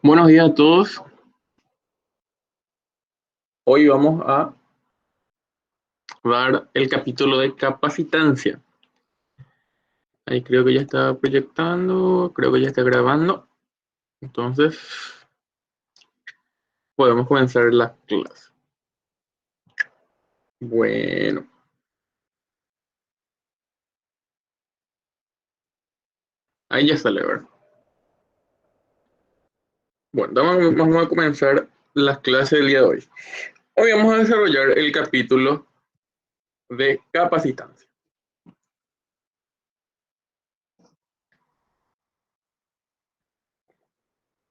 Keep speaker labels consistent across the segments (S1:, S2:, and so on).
S1: Buenos días a todos. Hoy vamos a dar el capítulo de capacitancia. Ahí creo que ya está proyectando, creo que ya está grabando. Entonces, podemos comenzar la clase. Bueno, ahí ya sale, ¿verdad? Bueno, vamos a comenzar las clases del día de hoy. Hoy vamos a desarrollar el capítulo de capacitancia.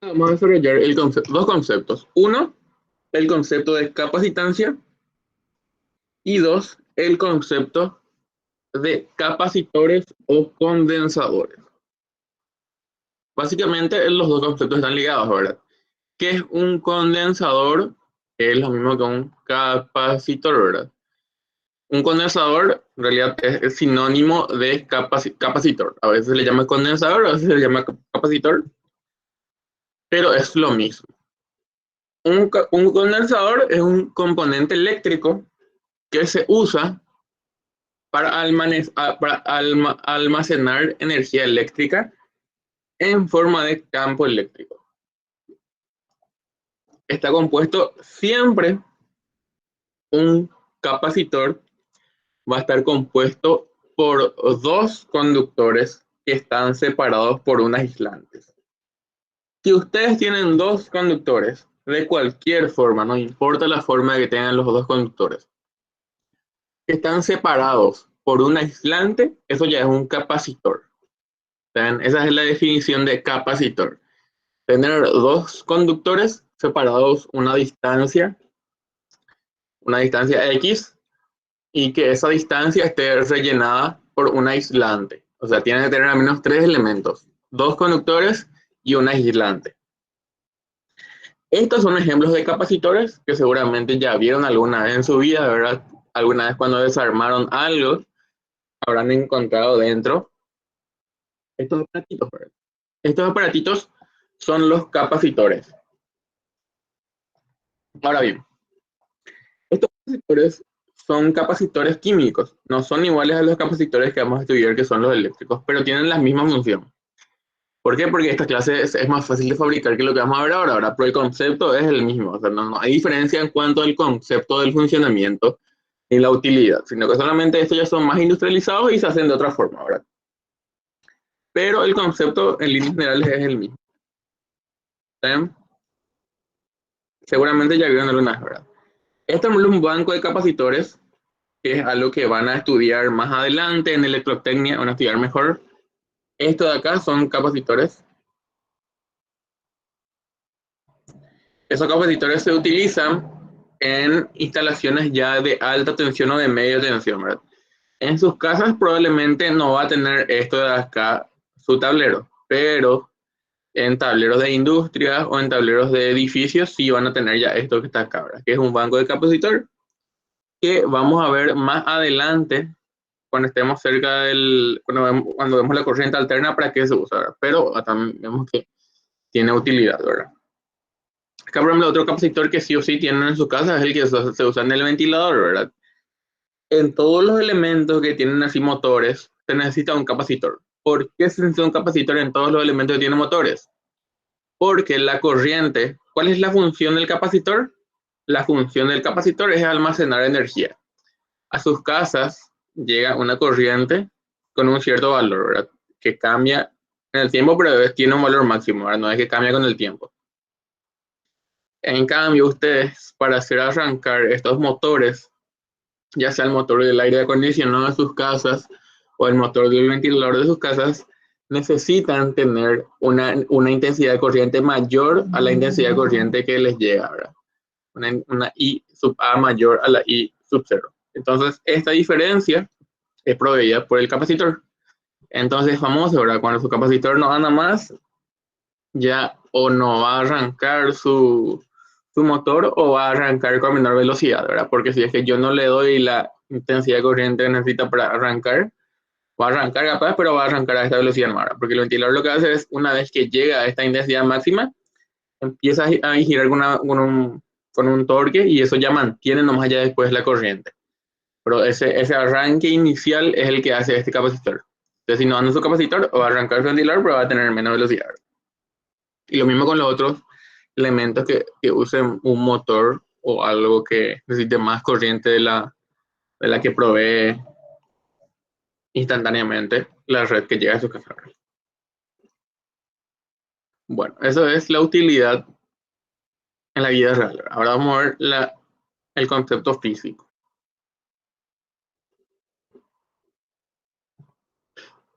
S1: Vamos a desarrollar dos conceptos. Uno, el concepto de capacitancia y dos, el concepto de capacitores o condensadores. Básicamente los dos conceptos están ligados, ¿verdad? ¿Qué es un condensador? Es lo mismo que un capacitor, ¿verdad? Un condensador en realidad es sinónimo de capacitor. A veces se le llama condensador, a veces se le llama capacitor, pero es lo mismo. Un condensador es un componente eléctrico que se usa para almacenar energía eléctrica en forma de campo eléctrico. Está compuesto siempre, un capacitor va a estar compuesto por dos conductores que están separados por un aislante. Si ustedes tienen dos conductores, de cualquier forma, no importa la forma que tengan los dos conductores, que están separados por un aislante, eso ya es un capacitor. ¿Saben? Esa es la definición de capacitor. Tener dos conductores separados una distancia X, y que esa distancia esté rellenada por un aislante. O sea, tiene que tener al menos tres elementos, dos conductores y un aislante. Estos son ejemplos de capacitores que seguramente ya vieron alguna vez en su vida, ¿verdad? Alguna vez cuando desarmaron algo, habrán encontrado dentro estos aparatitos, ¿verdad? Estos aparatitos son los capacitores. Ahora bien, estos capacitores son capacitores químicos, no son iguales a los capacitores que vamos a estudiar, que son los eléctricos, pero tienen la misma función. ¿Por qué? Porque esta clase es más fácil de fabricar que lo que vamos a ver ahora, pero el concepto es el mismo. O sea, no hay diferencia en cuanto al concepto del funcionamiento y la utilidad, sino que solamente estos ya son más industrializados y se hacen de otra forma, ¿verdad? Pero el concepto en líneas generales es el mismo. ¿Sí? Seguramente ya vieron algunas, ¿verdad? Este es un banco de capacitores, que es algo que van a estudiar más adelante en electrotecnia, van a estudiar mejor. Estos de acá son capacitores. Esos capacitores se utilizan en instalaciones ya de alta tensión o de media tensión, ¿verdad? En sus casas probablemente no va a tener esto de acá su tablero, pero en tableros de industria o en tableros de edificios sí van a tener ya esto que está acá, ¿verdad? Que es un banco de capacitor que vamos a ver más adelante cuando estemos cerca cuando vemos la corriente alterna para qué se usa, ¿verdad? Pero también vemos que tiene utilidad, ¿verdad? Acá, por ejemplo, otro capacitor que sí o sí tienen en su casa es el que se usa en el ventilador, ¿verdad? En todos los elementos que tienen así motores, se necesita un capacitor. ¿Por qué se necesita un capacitor en todos los elementos que tienen motores? Porque la corriente, ¿cuál es la función del capacitor? La función del capacitor es almacenar energía. A sus casas llega una corriente con un cierto valor, ¿verdad? Que cambia en el tiempo, pero tiene un valor máximo, ¿verdad? No es que cambia con el tiempo. En cambio, ustedes, para hacer arrancar estos motores, ya sea el motor del aire acondicionado de sus casas o el motor del ventilador de sus casas, necesitan tener una intensidad de corriente mayor a la intensidad de corriente que les llega, ¿verdad? Una I sub A mayor a la I sub 0. Entonces, esta diferencia es proveída por el capacitor. Entonces, famoso, ¿verdad? Cuando su capacitor no anda más, ya o no va a arrancar su motor o va a arrancar con menor velocidad, ¿verdad? Porque si es que yo no le doy la intensidad de corriente que necesita para arrancar, va a arrancar capaz, pero va a arrancar a esta velocidad más, ¿verdad? Porque el ventilador lo que hace es, una vez que llega a esta intensidad máxima, empieza a girar con un torque y eso ya mantiene nomás ya después la corriente. Pero ese arranque inicial es el que hace este capacitor. Entonces, si no anda su capacitor, va a arrancar su ventilador, pero va a tener menos velocidad. Y lo mismo con los otros elementos que usen un motor o algo que necesite más corriente de la que provee instantáneamente la red que llega a su casa. Bueno, eso es la utilidad en la vida real. Ahora vamos a ver el concepto físico.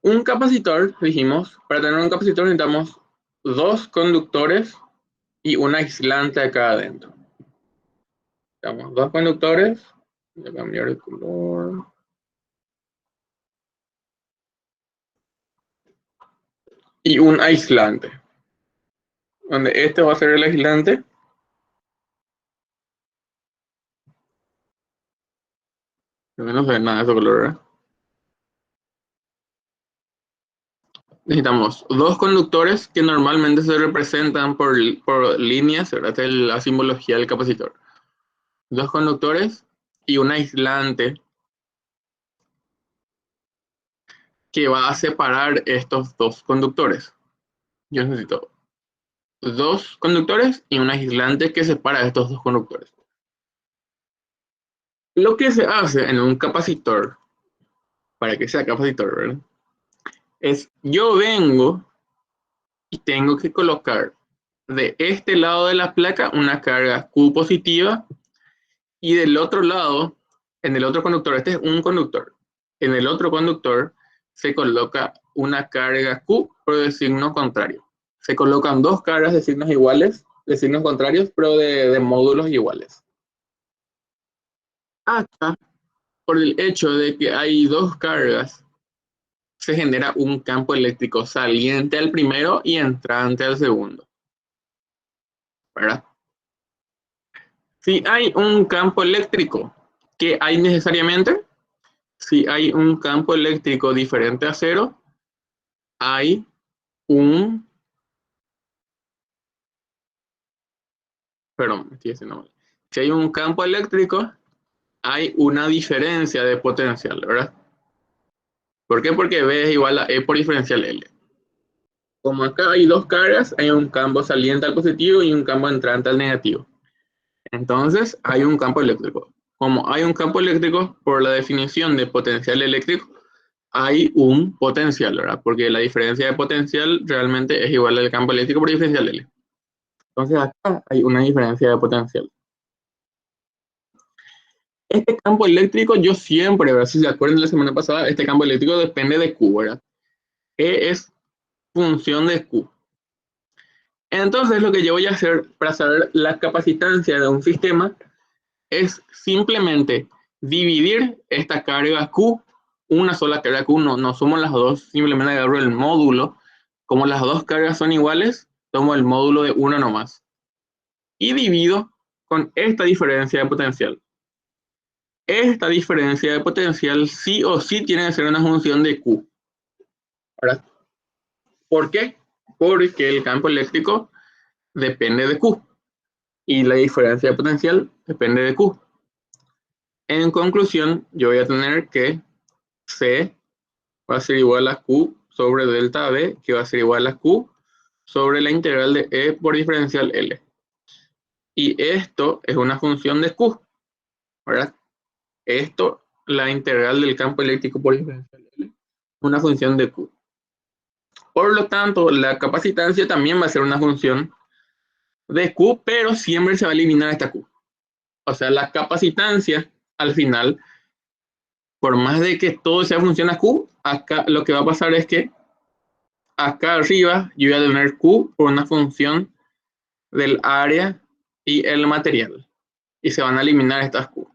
S1: Un capacitor, dijimos, para tener un capacitor necesitamos dos conductores y un aislante acá adentro. Tenemos dos conductores. Voy a cambiar el color. Y un aislante. Donde este va a ser el aislante. No se ve nada de ese color, ¿verdad? Necesitamos dos conductores que normalmente se representan por líneas, ¿verdad? Esta es la simbología del capacitor. Dos conductores y un aislante que va a separar estos dos conductores. Yo necesito dos conductores y un aislante que separa estos dos conductores. Lo que se hace en un capacitor, para que sea capacitor, ¿verdad? Es yo vengo y tengo que colocar de este lado de la placa una carga Q positiva y del otro lado, en el otro conductor, este es un conductor, en el otro conductor se coloca una carga Q pero de signo contrario. Se colocan dos cargas de signos iguales, de signos contrarios, pero de módulos iguales. Acá, por el hecho de que hay dos cargas, se genera un campo eléctrico saliente al primero y entrante al segundo, ¿verdad? Si hay un campo eléctrico, ¿qué hay necesariamente? Si hay un campo eléctrico diferente a cero, hay un, perdón, me estoy haciendo mal. Si hay un campo eléctrico, hay una diferencia de potencial, ¿verdad? ¿Por qué? Porque B es igual a E por diferencial L. Como acá hay dos cargas, hay un campo saliente al positivo y un campo entrante al negativo. Entonces, hay un campo eléctrico. Como hay un campo eléctrico, por la definición de potencial eléctrico, hay un potencial, ¿verdad? Porque la diferencia de potencial realmente es igual al campo eléctrico por diferencial L. Entonces, acá hay una diferencia de potencial. Este campo eléctrico, yo siempre, ¿verdad? Si se acuerdan de la semana pasada, este campo eléctrico depende de Q, ¿verdad? E es función de Q. Entonces, lo que yo voy a hacer para saber la capacitancia de un sistema es simplemente dividir esta carga Q, una sola carga Q, no somos las dos, simplemente agarro el módulo. Como las dos cargas son iguales, tomo el módulo de una nomás. Y divido con esta diferencia de potencial. Esta diferencia de potencial sí o sí tiene que ser una función de Q. ¿Verdad? ¿Por qué? Porque el campo eléctrico depende de Q y la diferencia de potencial depende de Q. En conclusión, yo voy a tener que C va a ser igual a Q sobre delta B, que va a ser igual a Q sobre la integral de E por diferencial L. Y esto es una función de Q, ¿verdad? Esto, la integral del campo eléctrico por diferencial L, una función de Q. Por lo tanto, la capacitancia también va a ser una función de Q, pero siempre se va a eliminar esta Q. O sea, la capacitancia, al final, por más de que todo sea función a Q, acá lo que va a pasar es que acá arriba yo voy a tener Q por una función del área y el material. Y se van a eliminar estas Q.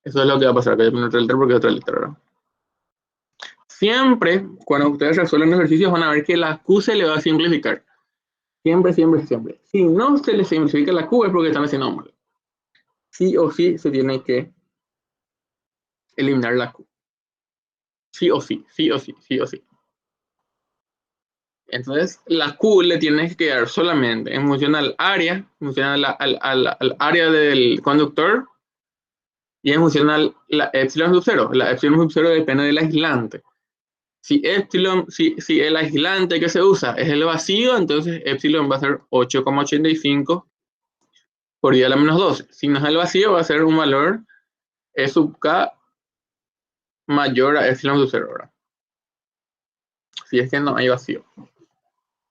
S1: Eso es lo que va a pasar. Voy a poner otra letra porque es otra letra, ¿verdad? Siempre, cuando ustedes resuelven ejercicios, van a ver que la Q se le va a simplificar. Siempre, siempre, siempre. Si no se le simplifica la Q es porque están haciendo mal. Sí o sí se tiene que eliminar la Q. Sí o sí, sí o sí, sí o sí. Entonces, la Q le tienes que quedar solamente en función al área, en función al área del conductor y en función a la epsilon sub 0. La epsilon sub 0 depende del aislante. Si el aislante que se usa es el vacío, entonces epsilon va a ser 8,85 por 10 a la menos 12. Si no es el vacío, va a ser un valor E sub K mayor a epsilon sub 0, ¿verdad? Si es que no hay vacío.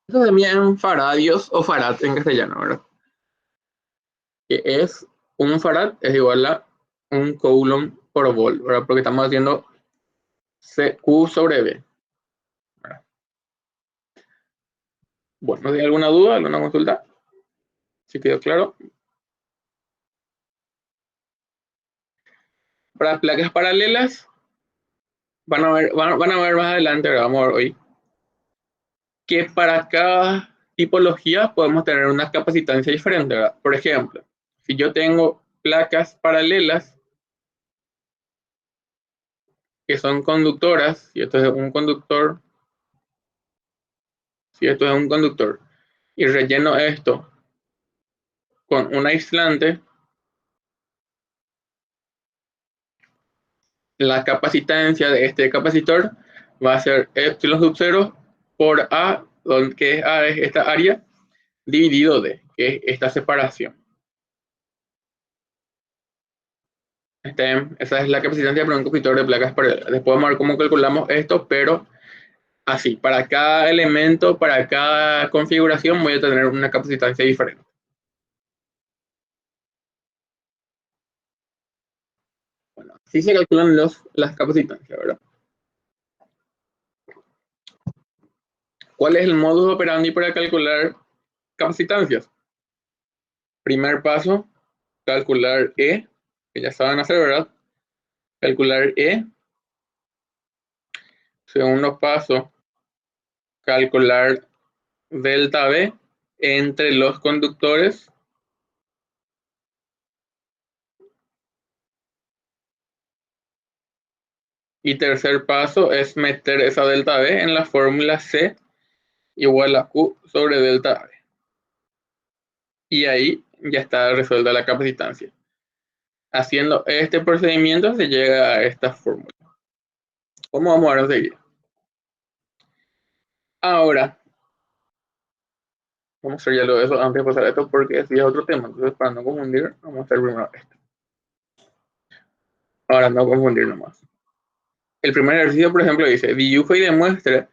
S1: Esto también en faradios o farad en castellano, ¿verdad? Que es un farad es igual a un coulomb por volt, ¿verdad? Porque estamos haciendo Q sobre B, ¿verdad? Bueno, ¿hay alguna duda, alguna consulta? ¿Sí quedó claro? Para las placas paralelas, van a ver más adelante, ¿verdad? Vamos a ver hoy, que para cada tipología podemos tener una capacitancia diferente, ¿verdad? Por ejemplo, si yo tengo placas paralelas que son conductoras, y esto es un conductor, si esto es un conductor, y relleno esto con un aislante, la capacitancia de este capacitor va a ser epsilon sub 0 por A, que es A es esta área, dividido D, que es esta separación. Esa es la capacitancia para un capacitor de placas paralelas. Después vamos a ver cómo calculamos esto, pero así, para cada elemento, para cada configuración voy a tener una capacitancia diferente. Bueno, así se calculan las capacitancias, ¿verdad? ¿Cuál es el modus operandi para calcular capacitancias? Primer paso, calcular E, que ya saben hacer, ¿verdad? Calcular E. Segundo paso, calcular delta B entre los conductores. Y tercer paso es meter esa delta B en la fórmula C igual a Q sobre delta B. Y ahí ya está resuelta la capacitancia. Haciendo este procedimiento se llega a esta fórmula. ¿Cómo vamos a seguir? Ahora, vamos a hacer ya lo de eso antes de pasar a esto porque ese es otro tema. Entonces, para no confundir, vamos a hacer primero esto. Ahora, no confundir nomás. El primer ejercicio, por ejemplo, dice, dibuja y demuestre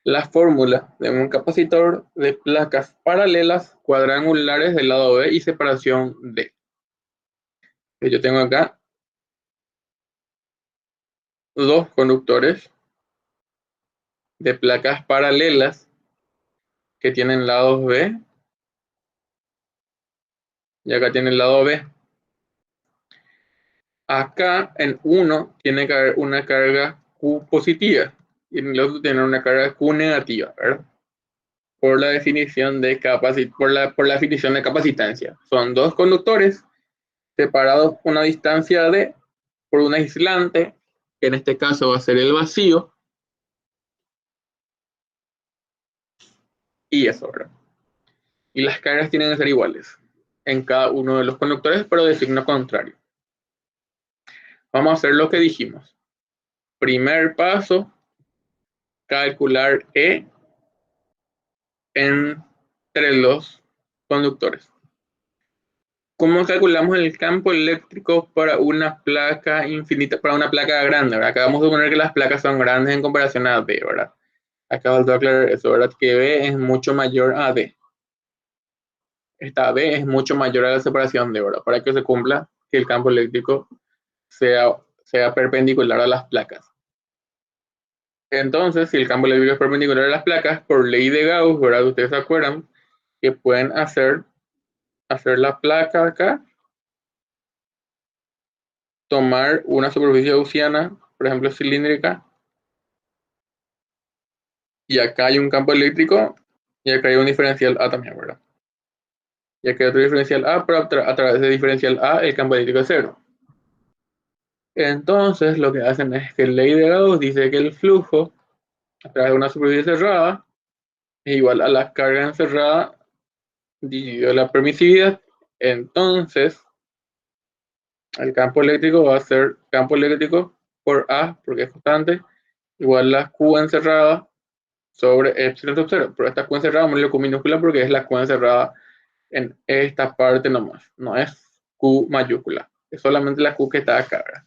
S1: la fórmula de un capacitor de placas paralelas cuadrangulares del lado B y separación D. Yo tengo acá dos conductores de placas paralelas que tienen lados B y acá tiene el lado B. Acá en uno tiene que haber una carga Q positiva y en el otro tiene una carga Q negativa, ¿verdad? Por la definición de definición de capacitancia. Son dos conductores separados una distancia D por un aislante, que en este caso va a ser el vacío, y eso, ¿verdad? Y las cargas tienen que ser iguales en cada uno de los conductores, pero de signo contrario. Vamos a hacer lo que dijimos. Primer paso, calcular E entre los conductores. ¿Cómo calculamos el campo eléctrico para una placa infinita, para una placa grande, ¿verdad? Acá vamos a suponer que las placas son grandes en comparación a B, ¿verdad? Acá falta aclarar eso, ¿verdad? Que B es mucho mayor a D. Esta B es mucho mayor a la separación D, ¿verdad? Para que se cumpla que el campo eléctrico sea perpendicular a las placas. Entonces, si el campo eléctrico es perpendicular a las placas, por ley de Gauss, ¿verdad? Ustedes se acuerdan que pueden hacer la placa acá, tomar una superficie gaussiana, por ejemplo, cilíndrica, y acá hay un campo eléctrico, y acá hay un diferencial A también, ¿verdad? Y acá hay otro diferencial A, pero a través de diferencial A, el campo eléctrico es cero. Entonces, lo que hacen es que la ley de Gauss dice que el flujo a través de una superficie cerrada es igual a la carga encerrada dividido la permisividad. Entonces, el campo eléctrico va a ser campo eléctrico por A, porque es constante, igual a Q encerrada sobre epsilon sub 0. Pero esta Q encerrada vamos a leer con minúscula porque es la Q encerrada en esta parte nomás. No es Q mayúscula. Es solamente la Q que está acá, ¿verdad?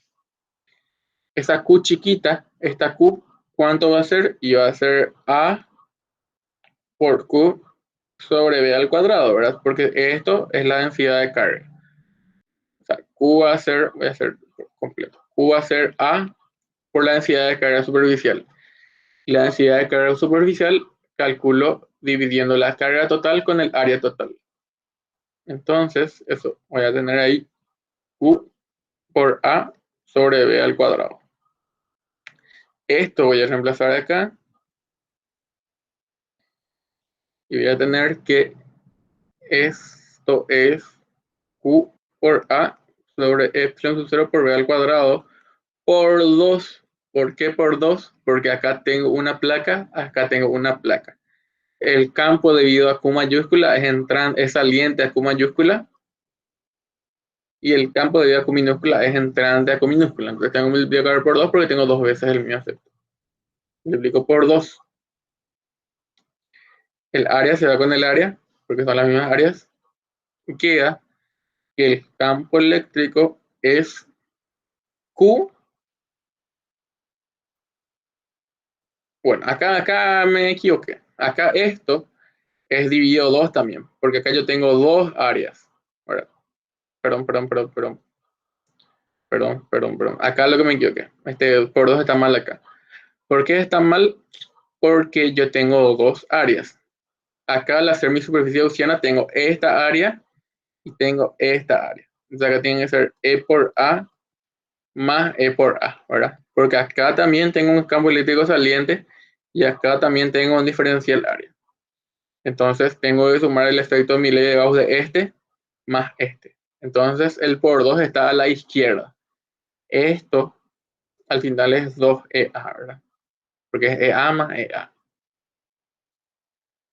S1: Esa Q chiquita, esta Q, ¿cuánto va a ser? Y va a ser A por Q sobre B al cuadrado, ¿verdad? Porque esto es la densidad de carga. O sea, Q va a ser, voy a hacer completo. Q va a ser A por la densidad de carga superficial. Y la densidad de carga superficial calculo dividiendo la carga total con el área total. Entonces, eso, voy a tener ahí Q por A sobre B al cuadrado. Esto voy a reemplazar acá. Y voy a tener que esto es Q por A sobre epsilon sub 0 por B al cuadrado por 2. ¿Por qué por 2? Porque acá tengo una placa, acá tengo una placa. El campo debido a Q mayúscula es saliente a Q mayúscula y el campo debido a Q minúscula es entrante a Q minúscula. Entonces tengo que multiplicar por 2 porque tengo dos veces el mismo efecto. Multiplico por 2. El área se va con el área porque son las mismas áreas. Y queda que el campo eléctrico es Q. Bueno, acá me equivoqué. Acá esto es dividido 2 también, porque acá yo tengo dos áreas. Ahora, perdón. Acá lo que me equivoqué. Por 2 está mal acá. ¿Por qué está mal? Porque yo tengo dos áreas. Acá al hacer mi superficie gaussiana tengo esta área y tengo esta área. Entonces acá tiene que ser E por A más E por A, ¿verdad? Porque acá también tengo un campo eléctrico saliente y acá también tengo un diferencial área. Entonces tengo que sumar el efecto de mi ley de Gauss de este más este. Entonces el por 2 está a la izquierda. Esto al final es 2EA, ¿verdad? Porque es EA más EA.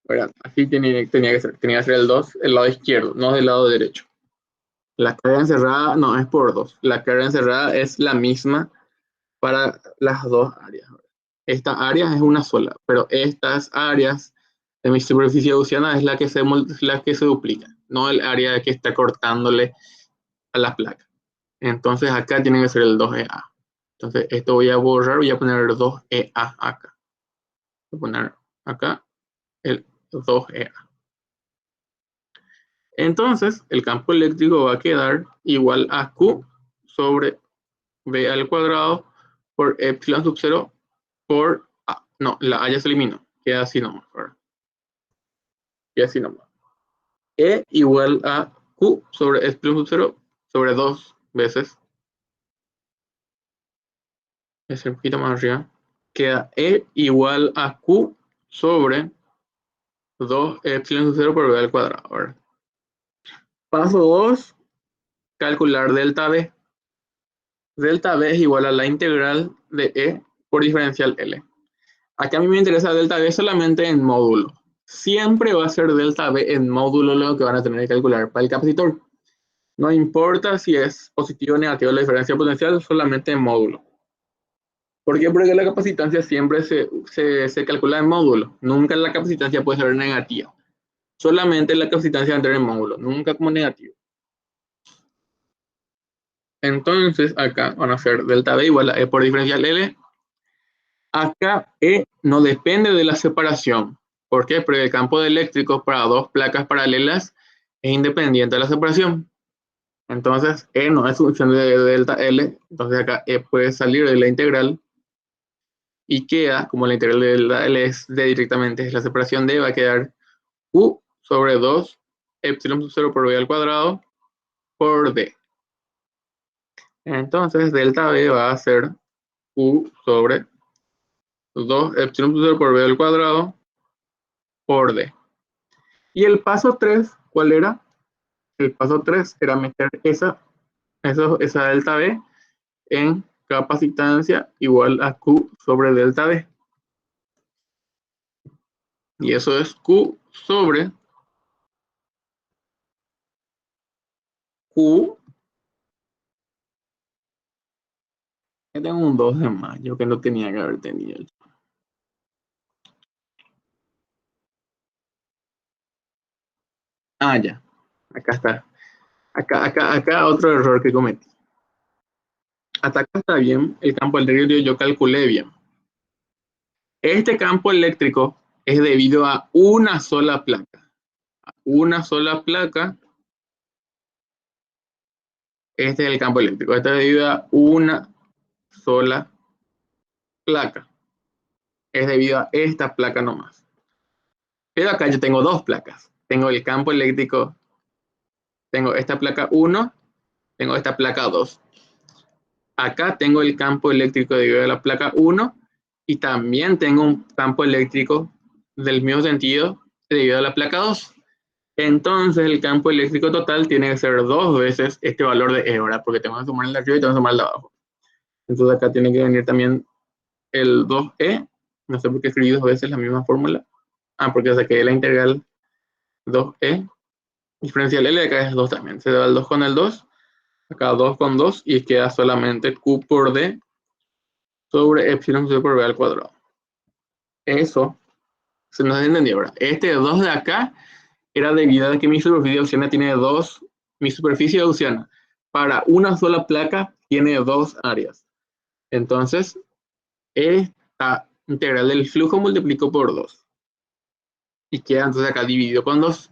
S1: ¿Verdad? Así tenía que ser. Tenía que ser el 2 el lado izquierdo, no del lado derecho. La carga encerrada no es por 2. La carga encerrada es la misma para las dos áreas. Esta área es una sola, pero estas áreas de mi superficie gaussiana es la que se duplica, no el área que está cortándole a la placa. Entonces acá tiene que ser el 2EA. Entonces esto voy a borrar, voy a poner 2EA acá. Voy a poner acá el 2EA. Entonces el campo eléctrico va a quedar igual a Q sobre B al cuadrado por epsilon sub 0 por A. No, la A ya se eliminó. Queda así nomás. ¿Verdad? Queda así nomás. E igual a Q sobre epsilon sub 0 sobre 2 veces. Es un poquito más arriba. Queda E igual a Q sobre 2 epsilon sub 0 por B al cuadrado. ¿Verdad? Paso 2. Calcular delta B. Delta B es igual a la integral de E por diferencial L. Aquí a mí me interesa delta B solamente en módulo. Siempre va a ser delta B en módulo lo que van a tener que calcular para el capacitor. No importa si es positivo o negativo la diferencia potencial, solamente en módulo. ¿Por qué? Porque la capacitancia siempre se calcula en módulo. Nunca la capacitancia puede ser negativa. Solamente la capacitancia va a entrar en módulo, nunca como negativo. Entonces acá van a ser delta B igual a E por diferencial L. Acá E no depende de la separación. ¿Por qué? Porque el campo de eléctricos para dos placas paralelas es independiente de la separación. Entonces E no es función de delta L. Entonces acá E puede salir de la integral y queda, como la integral de delta L es D directamente, es la separación de E, va a quedar Q sobre 2 epsilon sub 0 por B al cuadrado por D. Entonces delta B va a ser Q sobre 2 epsilon sub 0 por B al cuadrado por D. Y el paso 3, ¿cuál era? El paso 3 era meter esa delta B en capacitancia igual a Q sobre delta B. Y eso es Q sobre Q. Que tengo un 2 de más, yo que no tenía que haber tenido. Ah, ya. Acá está. Acá otro error que cometí. Hasta acá está bien. El campo eléctrico yo calculé bien. Este campo eléctrico es debido a una sola placa. Una sola placa. Este es el campo eléctrico. Este es debido a una sola placa. Es debido a esta placa nomás. Pero acá yo tengo dos placas. Tengo el campo eléctrico. Tengo esta placa 1. Tengo esta placa 2. Acá tengo el campo eléctrico debido a la placa 1 y también tengo un campo eléctrico del mismo sentido debido a la placa 2. Entonces el campo eléctrico total tiene que ser dos veces este valor de E, ¿verdad? Porque tengo que sumar el de arriba y tengo que sumar el de abajo. Entonces acá tiene que venir también el 2E. No sé por qué escribí dos veces la misma fórmula. Ah, porque saqué la integral 2E. Diferencial L de acá es 2 también. Se da el 2 con el 2. Acá 2 con 2 y queda solamente Q por D sobre epsilon C por B al cuadrado. Eso se nos entendió, ¿verdad? Este 2 de acá era debido a que mi superficie gaussiana tiene dos, mi superficie gaussiana para una sola placa tiene dos áreas. Entonces, esta integral del flujo multiplico por 2 y queda entonces acá dividido con 2.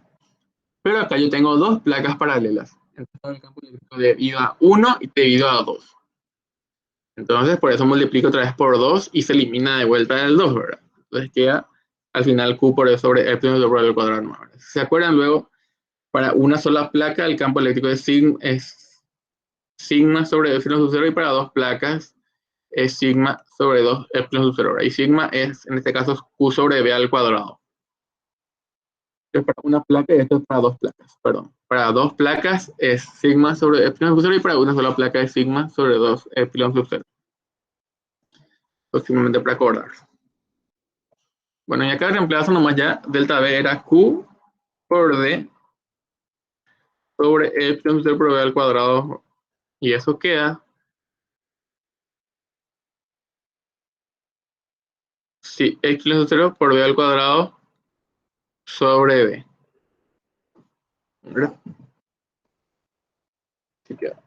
S1: Pero acá yo tengo dos placas paralelas. Entonces, el campo eléctrico debido a 1 y debido a 2. Entonces, por eso multiplico otra vez por 2 y se elimina de vuelta el 2, ¿verdad? Entonces queda al final Q por E sobre epsilon sobre el cuadrado. ¿Se acuerdan luego? Para una sola placa el campo eléctrico es sigma sobre epsilon sub 0 y para dos placas es sigma sobre 2 epsilon sub 0. Y sigma es, en este caso, Q sobre B al cuadrado. Esto es para una placa y esto es para dos placas, perdón. Para dos placas es sigma sobre epsilon sub 0 y para una sola placa es sigma sobre 2 epsilon sub 0. Próximamente para acordar. Bueno, y acá reemplazo nomás ya delta B era Q por D sobre epsilon sub 0 por B al cuadrado. Y eso queda, sí, epsilon sub 0 por B al cuadrado sobre B. ¿Verdad? Así queda.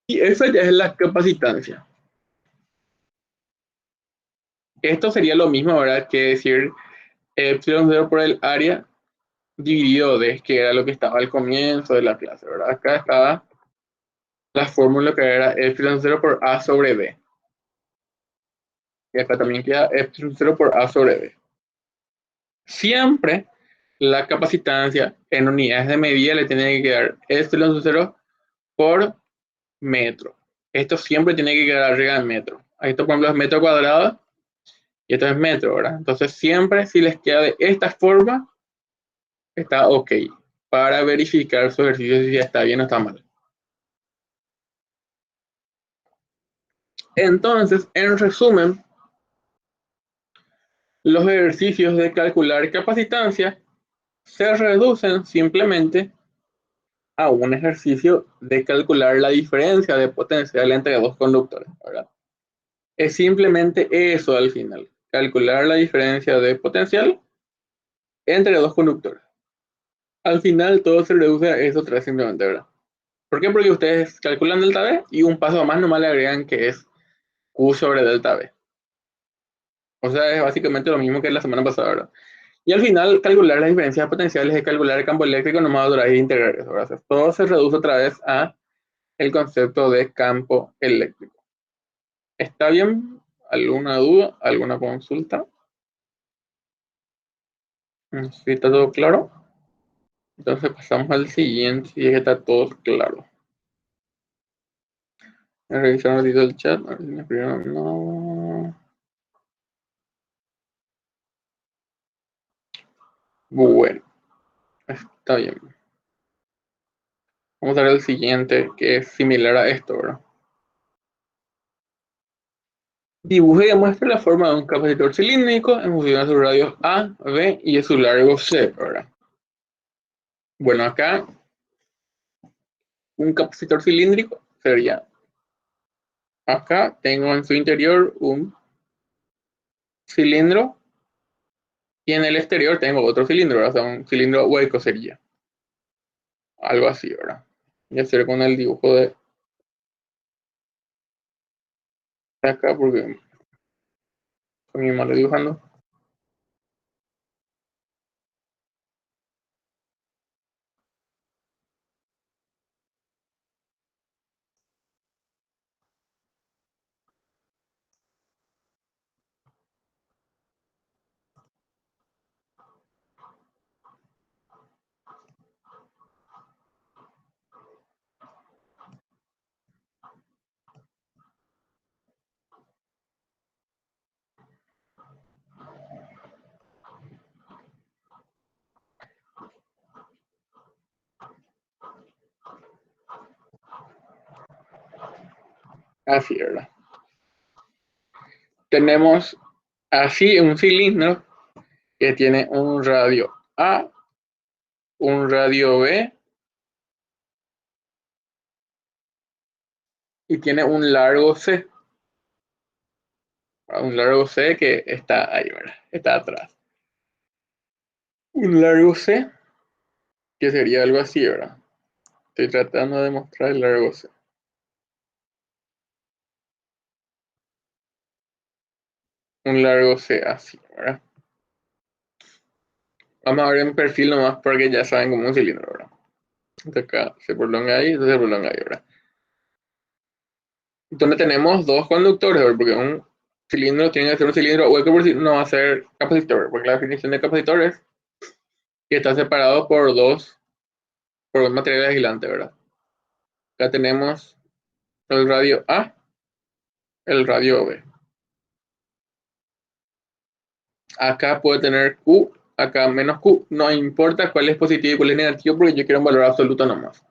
S1: Y esa ya es la capacitancia. Esto sería lo mismo, ¿verdad? Que decir epsilon 0 por el área dividido D, que era lo que estaba al comienzo de la clase, ¿verdad? Acá estaba la fórmula que era epsilon 0 por A sobre B. Y acá también queda epsilon 0 por A sobre B. Siempre la capacitancia en unidades de medida le tiene que quedar epsilon 0 por metro. Esto siempre tiene que quedar arriba del metro. Esto, por ejemplo, es metro cuadrado y esto es metro, ¿verdad? Entonces, siempre si les queda de esta forma, está ok. Para verificar su ejercicio si está bien o está mal. Entonces, en resumen, los ejercicios de calcular capacitancia se reducen simplemente a un ejercicio de calcular la diferencia de potencial entre dos conductores, ¿verdad? Es simplemente eso al final, calcular la diferencia de potencial entre dos conductores. Al final todo se reduce a eso tres simplemente, ¿verdad? ¿Por qué? Porque ustedes calculan delta B y un paso más nomás le agregan que es Q sobre delta B. O sea, es básicamente lo mismo que la semana pasada, ¿verdad? Y al final calcular las diferencias potenciales de calcular el campo eléctrico nomás va a durar y integrar eso, ¿verdad? Todo se reduce otra vez a el concepto de campo eléctrico. ¿Está bien? ¿Alguna duda? ¿Alguna consulta? ¿Sí está todo claro? Entonces pasamos al siguiente, si es que está todo claro. Voy a revisar un ratito el chat. A ver si me escribieron. No. Bueno, está bien. Vamos a ver el siguiente, que es similar a esto, ¿verdad? Dibuje y demuestra la forma de un capacitor cilíndrico en función de sus radios A, B y de su largo C, ¿verdad? Bueno, acá un capacitor cilíndrico sería, acá tengo en su interior un cilindro y en el exterior tengo otro cilindro, ¿verdad? O sea, un cilindro hueco sería, algo así, ¿verdad? Voy a hacer con el dibujo de acá porque con mi mano dibujando. Así, ¿verdad? Tenemos así un cilindro que tiene un radio A, un radio B y tiene un largo C. Un largo C que está ahí, ¿verdad? Está atrás. Un largo C que sería algo así, ¿verdad? Estoy tratando de mostrar el largo C. Un largo C así, ¿verdad? Vamos a ver en perfil nomás porque ya saben cómo un cilindro, ¿verdad? Entonces acá se prolonga ahí, entonces se prolonga ahí, ¿verdad? Entonces tenemos dos conductores, ¿verdad? Porque un cilindro tiene que ser un cilindro hueco por si no va a ser capacitor, porque la definición de capacitor es que está separado por dos materiales aislantes, ¿verdad? Acá tenemos el radio A, el radio B. Acá puede tener Q, acá menos Q. No importa cuál es positivo y cuál es negativo porque yo quiero un valor absoluto nomás.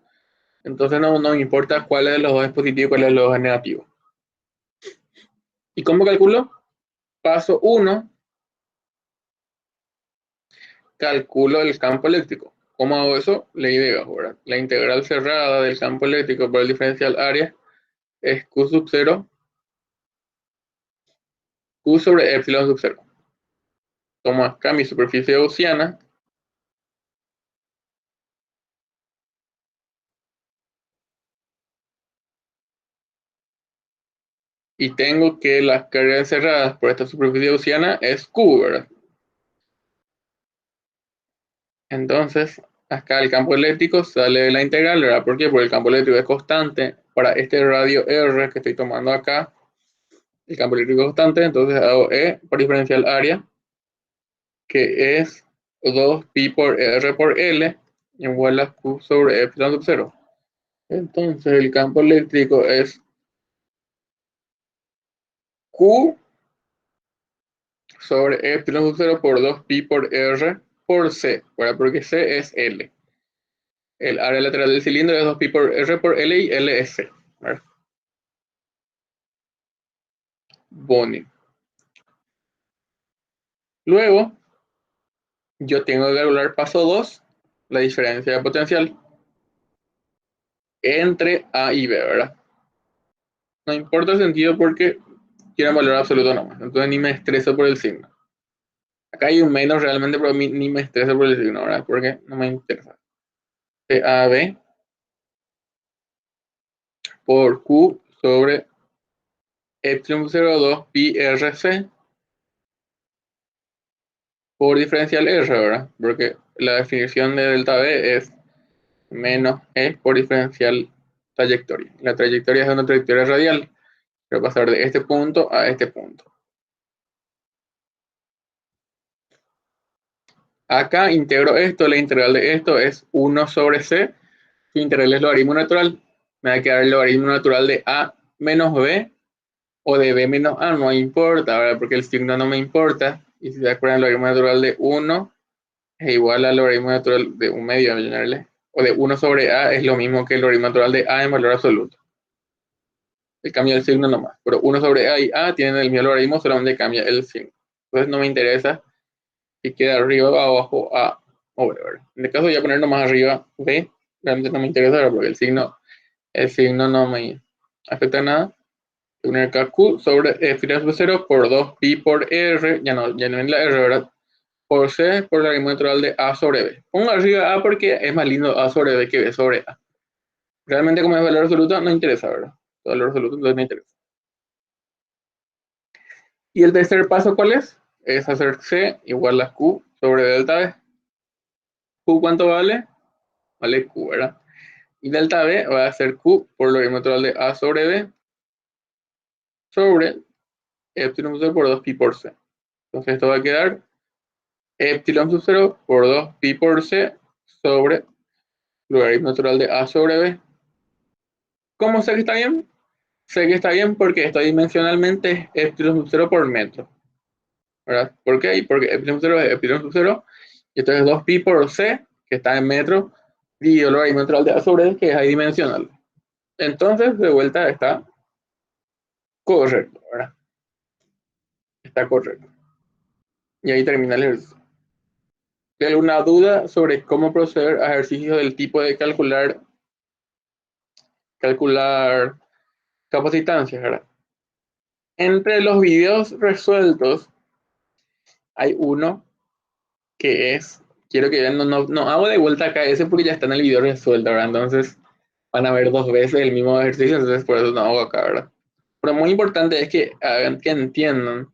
S1: Entonces no me importa cuál de los dos es positivo y cuál de los dos es negativo. ¿Y cómo calculo? Paso 1, calculo el campo eléctrico. ¿Cómo hago eso? Ley de Gauss, ¿verdad? La integral cerrada del campo eléctrico por el diferencial área es Q sub 0, Q sobre epsilon sub 0. Tomo acá mi superficie gaussiana y tengo que las cargas encerradas por esta superficie gaussiana es Q, ¿verdad? Entonces, acá el campo eléctrico sale de la integral, ¿verdad? ¿Por qué? Porque el campo eléctrico es constante. Para este radio R que estoy tomando acá, el campo eléctrico es constante, entonces hago E por diferencial área, que es 2pi por R por L, igual a Q sobre epsilon sub 0. Entonces, el campo eléctrico es Q sobre epsilon sub 0 por 2pi por R por C, ¿verdad? Porque C es L. El área lateral del cilindro es 2pi por R por L y L es C, ¿verdad? Boni. Luego, yo tengo que calcular paso 2, la diferencia de potencial entre A y B, ¿verdad? No importa el sentido porque quiero un valor absoluto nomás. Entonces ni me estreso por el signo. Acá hay un menos realmente, pero ni me estreso por el signo, ¿verdad? Porque no me interesa. AB por Q sobre epsilon 0,2 pi RC por diferencial R, ¿verdad? Porque la definición de delta B es menos E por diferencial trayectoria. La trayectoria es una trayectoria radial. Quiero pasar de este punto a este punto. Acá integro esto, la integral de esto es 1 sobre C. Su integral es logaritmo natural. Me va a quedar el logaritmo natural de A menos B o de B menos A, no importa, ¿verdad? Porque el signo no me importa. Y si se acuerdan, el logaritmo natural de 1 es igual al logaritmo natural de 1 medio, o de 1 sobre A es lo mismo que el logaritmo natural de A en valor absoluto. el cambio del signo nomás. Pero 1 sobre A y A tienen el mismo logaritmo, solamente cambia el signo. Entonces no me interesa si queda arriba o abajo A o B, ¿verdad? En este caso voy a poner nomás arriba B, realmente no me interesa, ¿verdad? Porque el signo no me afecta nada. Voy a poner acá Q sobre F sub 0 por 2 pi por R, ya no ven la R, ¿verdad? Por C por el logaritmo natural de A sobre B. Pongo arriba A porque es más lindo A sobre B que B sobre A. Realmente como es valor absoluto no interesa, ¿verdad? Valor absoluto entonces no interesa. Y el tercer paso, ¿cuál es? Es hacer C igual a Q sobre delta B. ¿Q cuánto vale? Vale Q, ¿verdad? Y delta B va a ser Q por logaritmo natural de A sobre B sobre epsilon sub 0 por 2 pi por C. Entonces esto va a quedar epsilon sub 0 por 2 pi por C sobre logaritmo natural de A sobre B. ¿Cómo sé que está bien? Sé que está bien porque esto dimensionalmente es epsilon sub 0 por metro, ¿verdad? ¿Por qué? Porque epsilon sub 0 es epsilon sub 0 y esto es 2 pi por C, que está en metro, y el logaritmo natural de A sobre B, que es adimensional. Entonces, de vuelta está correcto, ¿verdad? Está correcto. Y ahí termina el ejercicio. ¿Hay alguna duda sobre cómo proceder a ejercicios del tipo de calcular capacitancias, ¿verdad? Entre los videos resueltos hay uno que es, quiero que vean, no hago de vuelta acá ese porque ya está en el video resuelto, ¿verdad? Entonces van a ver 2 veces el mismo ejercicio, entonces por eso no hago acá, ¿verdad? Pero muy importante es que hagan que entiendan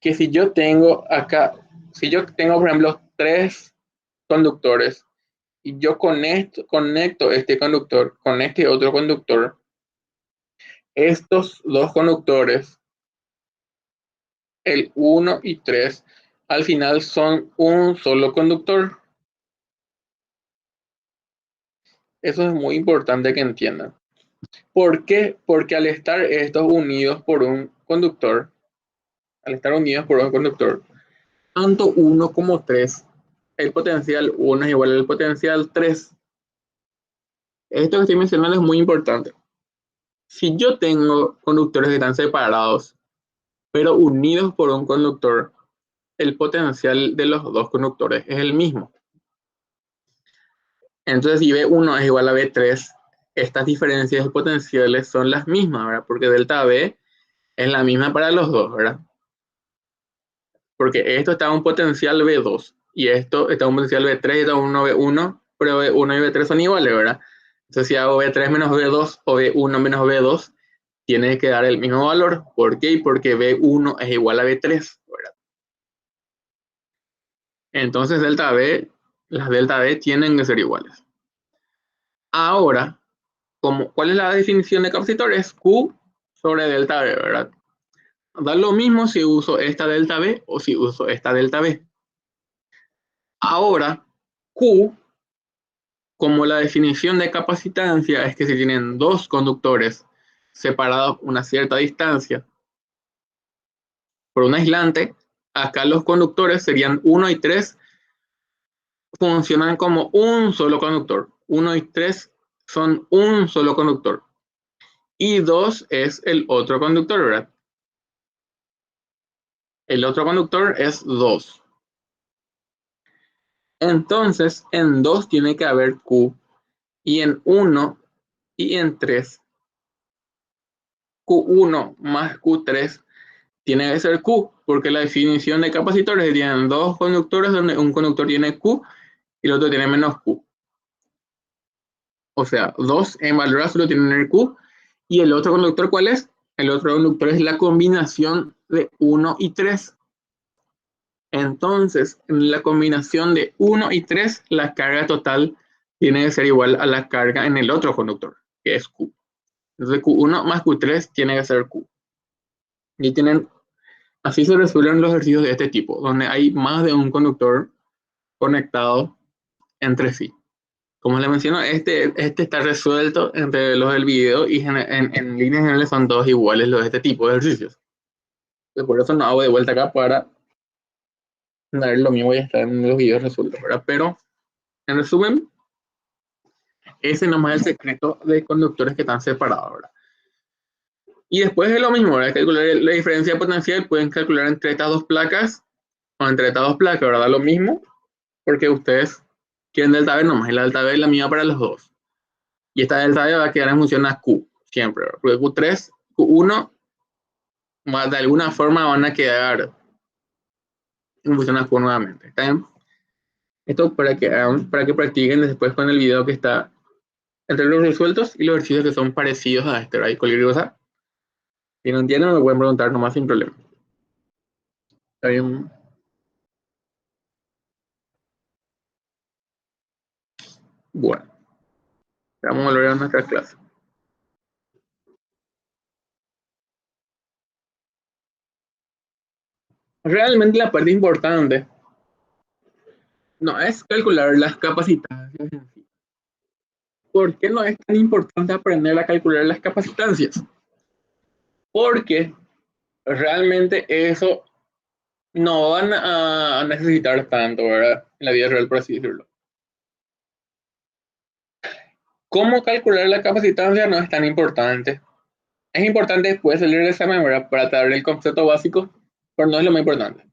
S1: que si yo tengo acá, si yo tengo, por ejemplo, 3 conductores y yo conecto este conductor con este otro conductor, estos 2 conductores, el 1 y 3, al final son un solo conductor. Eso es muy importante que entiendan. ¿Por qué? Porque al estar estos unidos por un conductor, tanto 1 como 3, el potencial 1 es igual al potencial 3. Esto que estoy mencionando es muy importante. Si yo tengo conductores que están separados, pero unidos por un conductor, el potencial de los 2 conductores es el mismo. Entonces, si B1 es igual a B3, estas diferencias de potenciales son las mismas, ¿verdad? Porque delta B es la misma para los dos, ¿verdad? Porque esto está en un potencial B2 y esto está en un potencial B3 y está en uno B1, pero B1 y B3 son iguales, ¿verdad? Entonces, si hago B3 menos B2 o B1 menos B2, tiene que dar el mismo valor. ¿Por qué? Porque B1 es igual a B3, ¿verdad? Entonces, las delta B tienen que ser iguales. Ahora, ¿cuál es la definición de capacitor? Es Q sobre delta B, ¿verdad? Da lo mismo si uso esta delta B o si uso esta delta B. Ahora, Q, como la definición de capacitancia es que si tienen 2 conductores separados una cierta distancia por un aislante, acá los conductores serían 1 y 3, funcionan como un solo conductor. 1 y 3 son un solo conductor. Y 2 es el otro conductor, ¿verdad? El otro conductor es 2. Entonces, en 2 tiene que haber Q, y en 1 y en 3, Q1 más Q3 tiene que ser Q, porque la definición de capacitores tienen 2 conductores donde un conductor tiene Q y el otro tiene menos Q. O sea, 2 en valor absoluto tienen el Q, y el otro conductor, ¿cuál es? El otro conductor es la combinación de 1 y 3. Entonces, en la combinación de 1 y 3, la carga total tiene que ser igual a la carga en el otro conductor, que es Q. Entonces, Q1 más Q3 tiene que ser Q. Y así se resuelven los ejercicios de este tipo, donde hay más de un conductor conectado entre sí. Como les menciono, este está resuelto entre los del video y en líneas generales son todos iguales los de este tipo de ejercicios. Entonces, por eso no hago de vuelta acá para dar lo mismo y estar en los videos resueltos, ¿verdad? Pero, en resumen, ese nomás es el secreto de conductores que están separados, ¿verdad? Y después es lo mismo, ¿verdad? Calcular la diferencia de potencial, pueden calcular entre estas dos placas, o entre estas dos placas, ¿verdad? Lo mismo, porque ustedes quieren delta V nomás, y la delta V es la misma para los dos. Y esta delta V va a quedar en función a Q, siempre, ¿verdad? Porque Q3, Q1, de alguna forma van a quedar en función a Q nuevamente. ¿Está bien? Esto para que practiquen después con el video que está entre los resueltos y los ejercicios que son parecidos a este, ¿verdad? Y cualquier cosa, si no entienden, me pueden preguntar nomás sin problema. ¿Está bien? Bueno, vamos a volver a nuestra clase. Realmente la parte importante no es calcular las capacitancias en sí. ¿Por qué no es tan importante aprender a calcular las capacitancias? Porque realmente eso no van a necesitar tanto, ¿verdad? En la vida real, por así decirlo. ¿Cómo calcular la capacitancia? No es tan importante. Es importante después salir del examen, ¿verdad? Para tratar el concepto básico, pero no es lo más importante.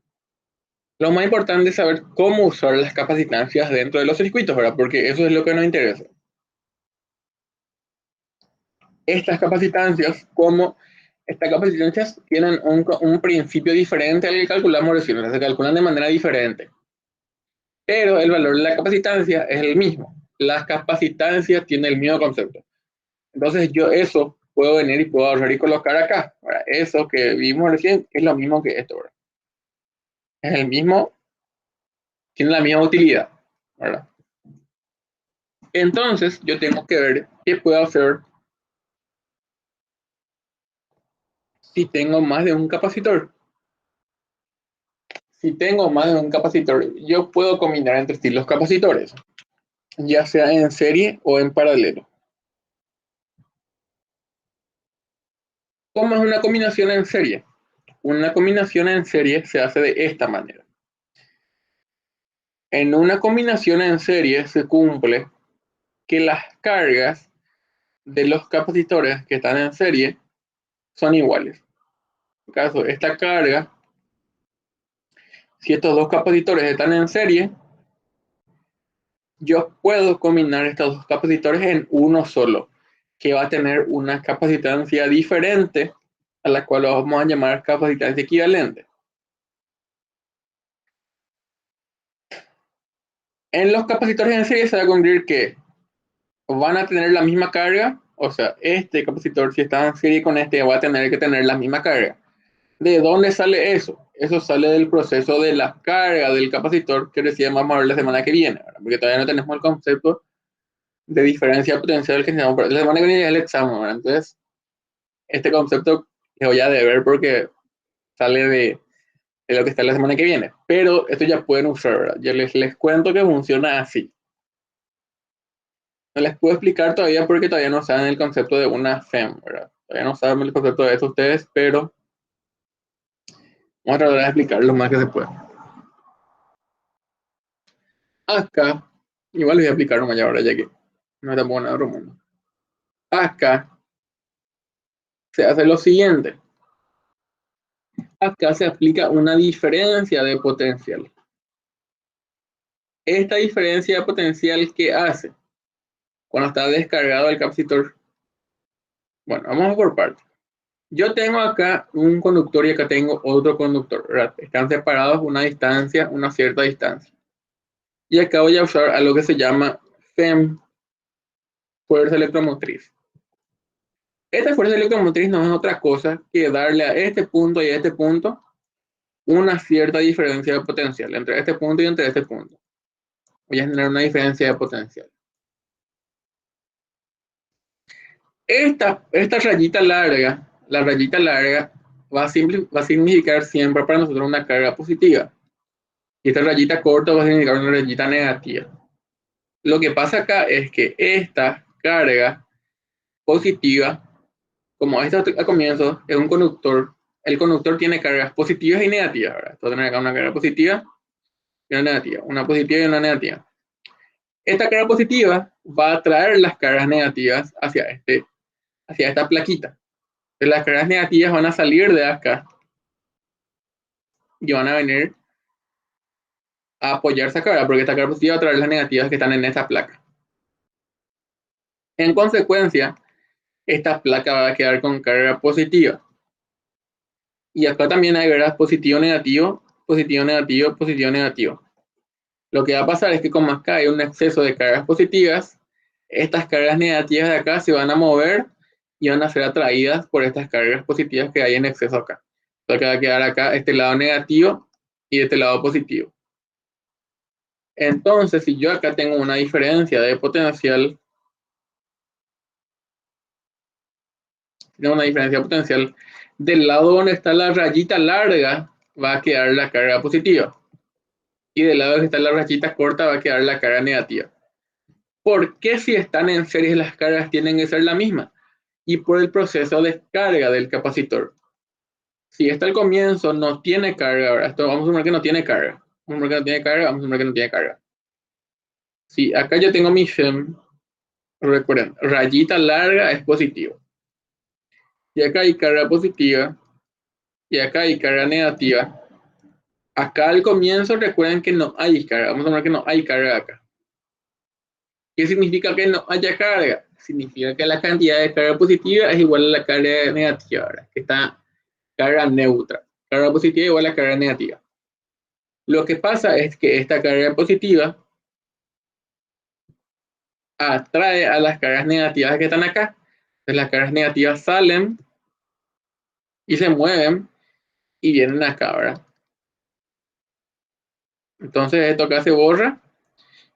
S1: Lo más importante es saber cómo usar las capacitancias dentro de los circuitos, ¿verdad? Porque eso es lo que nos interesa. Estas capacitancias tienen un principio diferente al que calculamos recién, se calculan de manera diferente. Pero el valor de la capacitancia es el mismo. Las capacitancias tienen el mismo concepto. Entonces yo eso puedo venir y puedo agarrar y colocar acá. ¿Verdad? Eso que vimos recién es lo mismo que esto, ¿verdad? Es el mismo, tiene la misma utilidad, ¿verdad? Entonces yo tengo que ver qué puedo hacer si tengo más de un capacitor. Si tengo más de un capacitor, yo puedo combinar entre sí los capacitores, ya sea en serie o en paralelo. ¿Cómo es una combinación en serie? Una combinación en serie se hace de esta manera. En una combinación en serie se cumple que las cargas de los capacitores que están en serie son iguales. En caso, esta carga, si estos dos capacitores están en serie, yo puedo combinar estos dos capacitores en uno solo, que va a tener una capacitancia diferente, a la cual vamos a llamar capacitancia equivalente. En los capacitores en serie se va a cumplir que van a tener la misma carga, o sea, este capacitor, si está en serie con este, va a tener que tener la misma carga. ¿De dónde sale eso? Eso sale del proceso de la carga del capacitor que recién vamos a ver la semana que viene, ¿verdad? Porque todavía no tenemos el concepto de diferencia potencial que tenemos. La semana que viene es el examen, ¿verdad? Entonces, este concepto lo voy a deber porque sale de lo que está la semana que viene. Pero esto ya pueden usar, ¿verdad? Ya les cuento que funciona así. No les puedo explicar todavía porque todavía no saben el concepto de una FEM, ¿verdad? Todavía no saben el concepto de eso ustedes, pero vamos a tratar de explicar lo más que se pueda. Acá, igual les voy a explicar nomás ya ahora, ya que no es tampoco nada otro mundo. Acá se hace lo siguiente. Acá se aplica una diferencia de potencial. Esta diferencia de potencial, ¿qué hace? Cuando está descargado el capacitor. Bueno, vamos por partes. Yo tengo acá un conductor y acá tengo otro conductor, ¿verdad? Están separados una distancia, una cierta distancia. Y acá voy a usar algo que se llama FEM, fuerza electromotriz. Esta fuerza electromotriz no es otra cosa que darle a este punto y a este punto una cierta diferencia de potencial entre este punto y entre este punto. Voy a generar una diferencia de potencial. Esta rayita larga, la rayita larga, va a significar siempre para nosotros una carga positiva. Y esta rayita corta va a significar una rayita negativa. Lo que pasa acá es que esta carga positiva, como esta al comienzo es un conductor, el conductor tiene cargas positivas y negativas. ¿Verdad? Esto tiene acá una carga positiva y una negativa, una positiva y una negativa. Esta carga positiva va a traer las cargas negativas hacia esta plaquita. Las cargas negativas van a salir de acá y van a venir a apoyarse acá, ¿verdad? Porque esta carga positiva va a traer las negativas que están en esta placa. En consecuencia, esta placa va a quedar con carga positiva. Y acá también hay, ¿verdad? Positivo, negativo, positivo, negativo, positivo, negativo. Lo que va a pasar es que como acá hay un exceso de cargas positivas, estas cargas negativas de acá se van a mover y van a ser atraídas por estas cargas positivas que hay en exceso acá. Entonces va a quedar acá este lado negativo y este lado positivo. Entonces, si yo acá tengo una diferencia de potencial, del lado donde está la rayita larga va a quedar la carga positiva. Y del lado que está la rayita corta va a quedar la carga negativa. ¿Por qué si están en series las cargas tienen que ser la misma? Y por el proceso de carga del capacitor. Si esto al comienzo no tiene carga, ahora esto vamos a suponer que no tiene carga. Vamos a suponer que no tiene carga, vamos a suponer que no tiene carga. Si acá yo tengo mi FEM, recuerden, rayita larga es positivo. Y acá hay carga positiva. Y acá hay carga negativa. Acá al comienzo recuerden que no hay carga. Vamos a suponer que no hay carga acá. ¿Qué significa que no haya carga? Significa que la cantidad de carga positiva es igual a la carga negativa, ¿verdad? Que está carga neutra. Carga positiva igual a carga negativa. Lo que pasa es que esta carga positiva atrae a las cargas negativas que están acá. Entonces las cargas negativas salen y se mueven y vienen acá, ¿verdad? Entonces esto acá se borra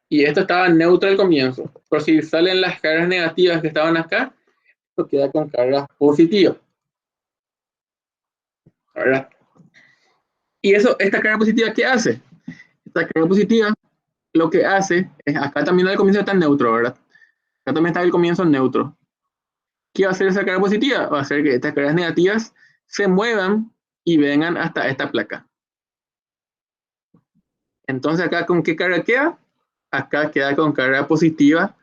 S1: y esto estaba neutro al comienzo. Pero si salen las cargas negativas que estaban acá, esto queda con cargas positivas, ¿verdad? Y eso, esta carga positiva, ¿qué hace? Esta carga positiva lo que hace es, acá también al comienzo está neutro, ¿verdad? Acá también está el comienzo neutro. ¿Qué va a hacer esa carga positiva? Va a hacer que estas cargas negativas se muevan y vengan hasta esta placa. Entonces acá con qué carga queda? Acá queda con carga positiva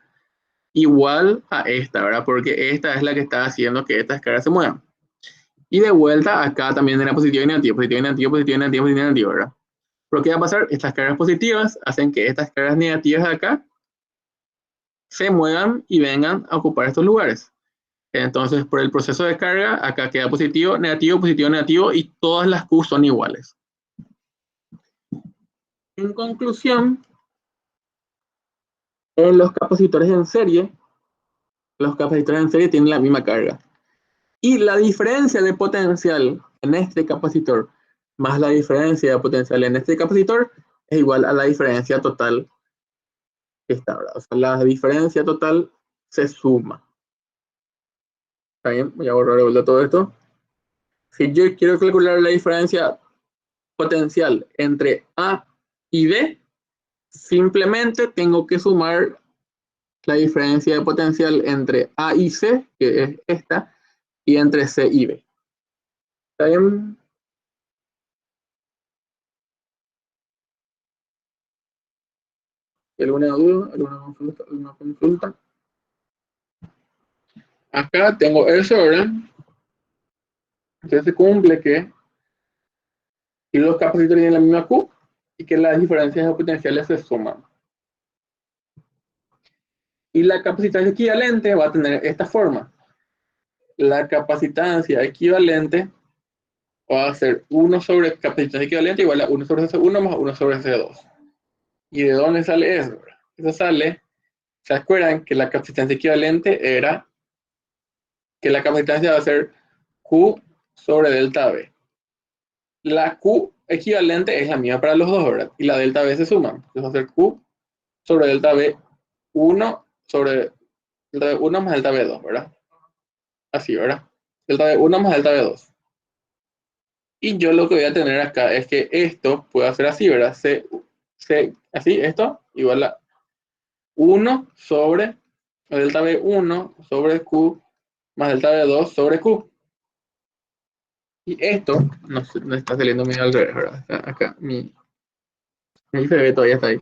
S1: igual a esta, ¿verdad? Porque esta es la que está haciendo que estas cargas se muevan. Y de vuelta acá también era positivo y negativo, positivo y negativo, positivo y negativo, positivo y negativo, ¿verdad? Pero ¿qué va a pasar? Estas cargas positivas hacen que estas cargas negativas de acá se muevan y vengan a ocupar estos lugares. Entonces, por el proceso de carga, acá queda positivo, negativo, positivo, negativo y todas las Q son iguales. En conclusión, en los capacitores en serie tienen la misma carga. Y la diferencia de potencial en este capacitor más la diferencia de potencial en este capacitor es igual a la diferencia total que está, ¿verdad? O sea, la diferencia total se suma. ¿Está bien? Voy a borrar de vuelta todo esto. Si yo quiero calcular la diferencia potencial entre A y B, simplemente tengo que sumar la diferencia de potencial entre A y C, que es esta, y entre C y B. ¿Está bien? ¿Alguna duda? ¿Alguna consulta? Acá tengo eso, ¿verdad? Entonces se cumple que los capacitores tienen la misma Q y que las diferencias de potenciales se suman. Y la capacitancia equivalente va a tener esta forma. La capacitancia equivalente va a ser 1 sobre capacitancia equivalente igual a 1 sobre C1 más 1 sobre C2. ¿Y de dónde sale eso? Eso sale, ¿se acuerdan que la capacitancia equivalente era que la capacitancia va a ser Q sobre delta B? La Q equivalente es la misma para los dos, ¿verdad? Y la delta B se suman. Entonces va a ser Q sobre delta B 1 sobre delta B 1 más delta B 2, ¿verdad? Así, ¿verdad? Delta B 1 más delta B 2. Y yo lo que voy a tener acá es que esto puede ser así, ¿verdad? Así, esto igual a 1 sobre delta B1 sobre Q más delta B2 sobre Q. Y esto no está saliendo medio al revés, ¿verdad? Acá, mi FB todavía está ahí.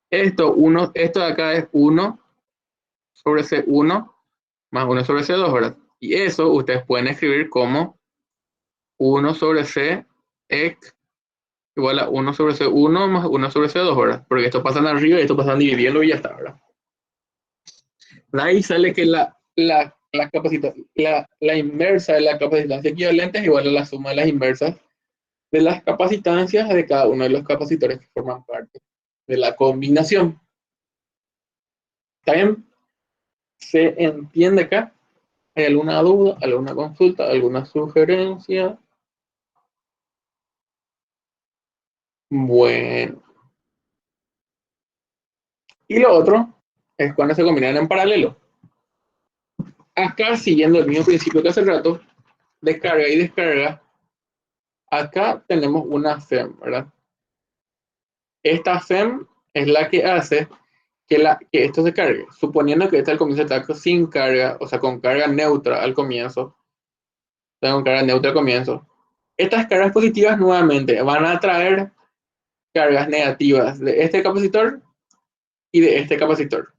S1: Esto de acá es 1 sobre C1 más 1 sobre C2, ¿verdad? Y eso ustedes pueden escribir como 1 sobre C EC igual a 1 sobre C1 más 1 sobre C2, ¿verdad? Porque esto pasan arriba y esto pasan dividiendo y ya está, ¿verdad? De ahí sale que la inversa de la capacitancia equivalente es igual a la suma de las inversas de las capacitancias de cada uno de los capacitores que forman parte de la combinación. ¿También se entiende acá? ¿Hay alguna duda, alguna consulta, alguna sugerencia? Bueno. Y lo otro es cuando se combinan en paralelo. Acá, siguiendo el mismo principio que hace rato, descarga y descarga, acá tenemos una FEM, ¿verdad? Esta FEM es la que hace que esto se cargue. Suponiendo que este al comienzo está sin carga, o sea, con carga neutra al comienzo. Con carga neutra al comienzo. Estas cargas positivas nuevamente van a traer cargas negativas de este capacitor y de este capacitor.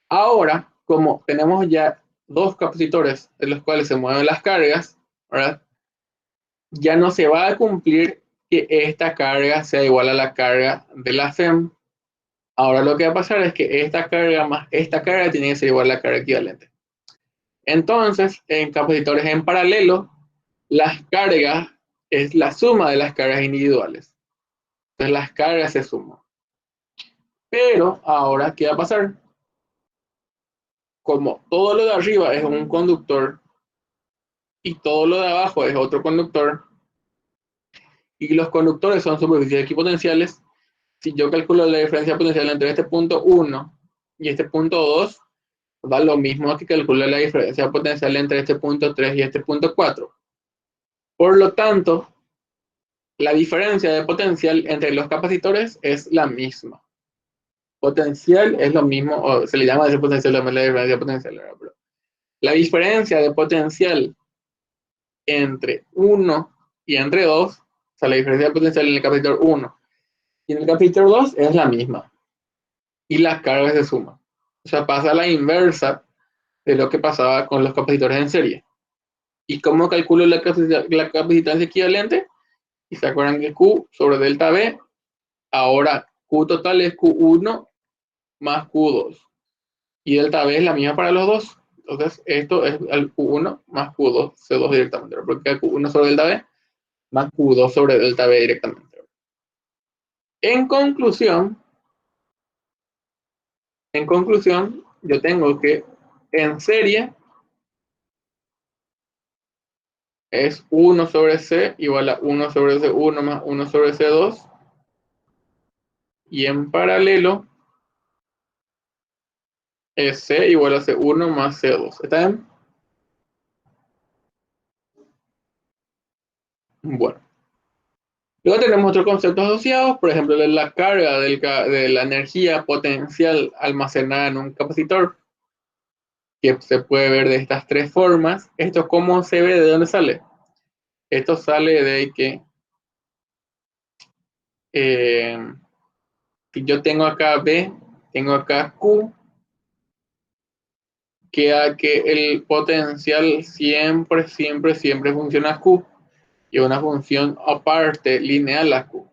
S1: Ahora, como tenemos ya dos capacitores en los cuales se mueven las cargas, ¿verdad? Ya no se va a cumplir que esta carga sea igual a la carga de la FEM. Ahora lo que va a pasar es que esta carga más esta carga tiene que ser igual a la carga equivalente. Entonces, en capacitores en paralelo, las cargas es la suma de las cargas individuales. Entonces las cargas se suman. Pero ahora, ¿qué va a pasar? Como todo lo de arriba es un conductor y todo lo de abajo es otro conductor, y los conductores son superficies equipotenciales, si yo calculo la diferencia potencial entre este punto 1 y este punto 2, da lo mismo que calcular la diferencia potencial entre este punto 3 y este punto 4. Por lo tanto, la diferencia de potencial entre los capacitores es la misma. Potencial es lo mismo, o se le llama ese potencial también la diferencia potencial. Pero la diferencia de potencial entre 1 y entre 2, o sea, la diferencia de potencial en el capacitor 1 y en el capacitor 2 es la misma. Y las cargas se suman. O sea, pasa a la inversa de lo que pasaba con los capacitores en serie. ¿Y cómo calculo la capacitancia equivalente? Y se acuerdan que Q sobre delta B, ahora Q total es Q1 más Q2. Y delta B es la misma para los dos. Entonces, esto es el Q1 más Q2, C2 directamente. Porque Q1 sobre delta B más Q2 sobre delta B directamente. En conclusión, yo tengo que en serie es 1 sobre C igual a 1 sobre C1 más 1 sobre C2. Y en paralelo es C igual a C1 más C2. ¿Está bien? Bueno. Luego tenemos otros conceptos asociados, por ejemplo, la carga de la energía potencial almacenada en un capacitor, que se puede ver de estas tres formas. ¿Esto cómo se ve? ¿De dónde sale? Esto sale de que si yo tengo acá B, tengo acá Q, queda que el potencial siempre funciona Q, y una función aparte lineal a Q.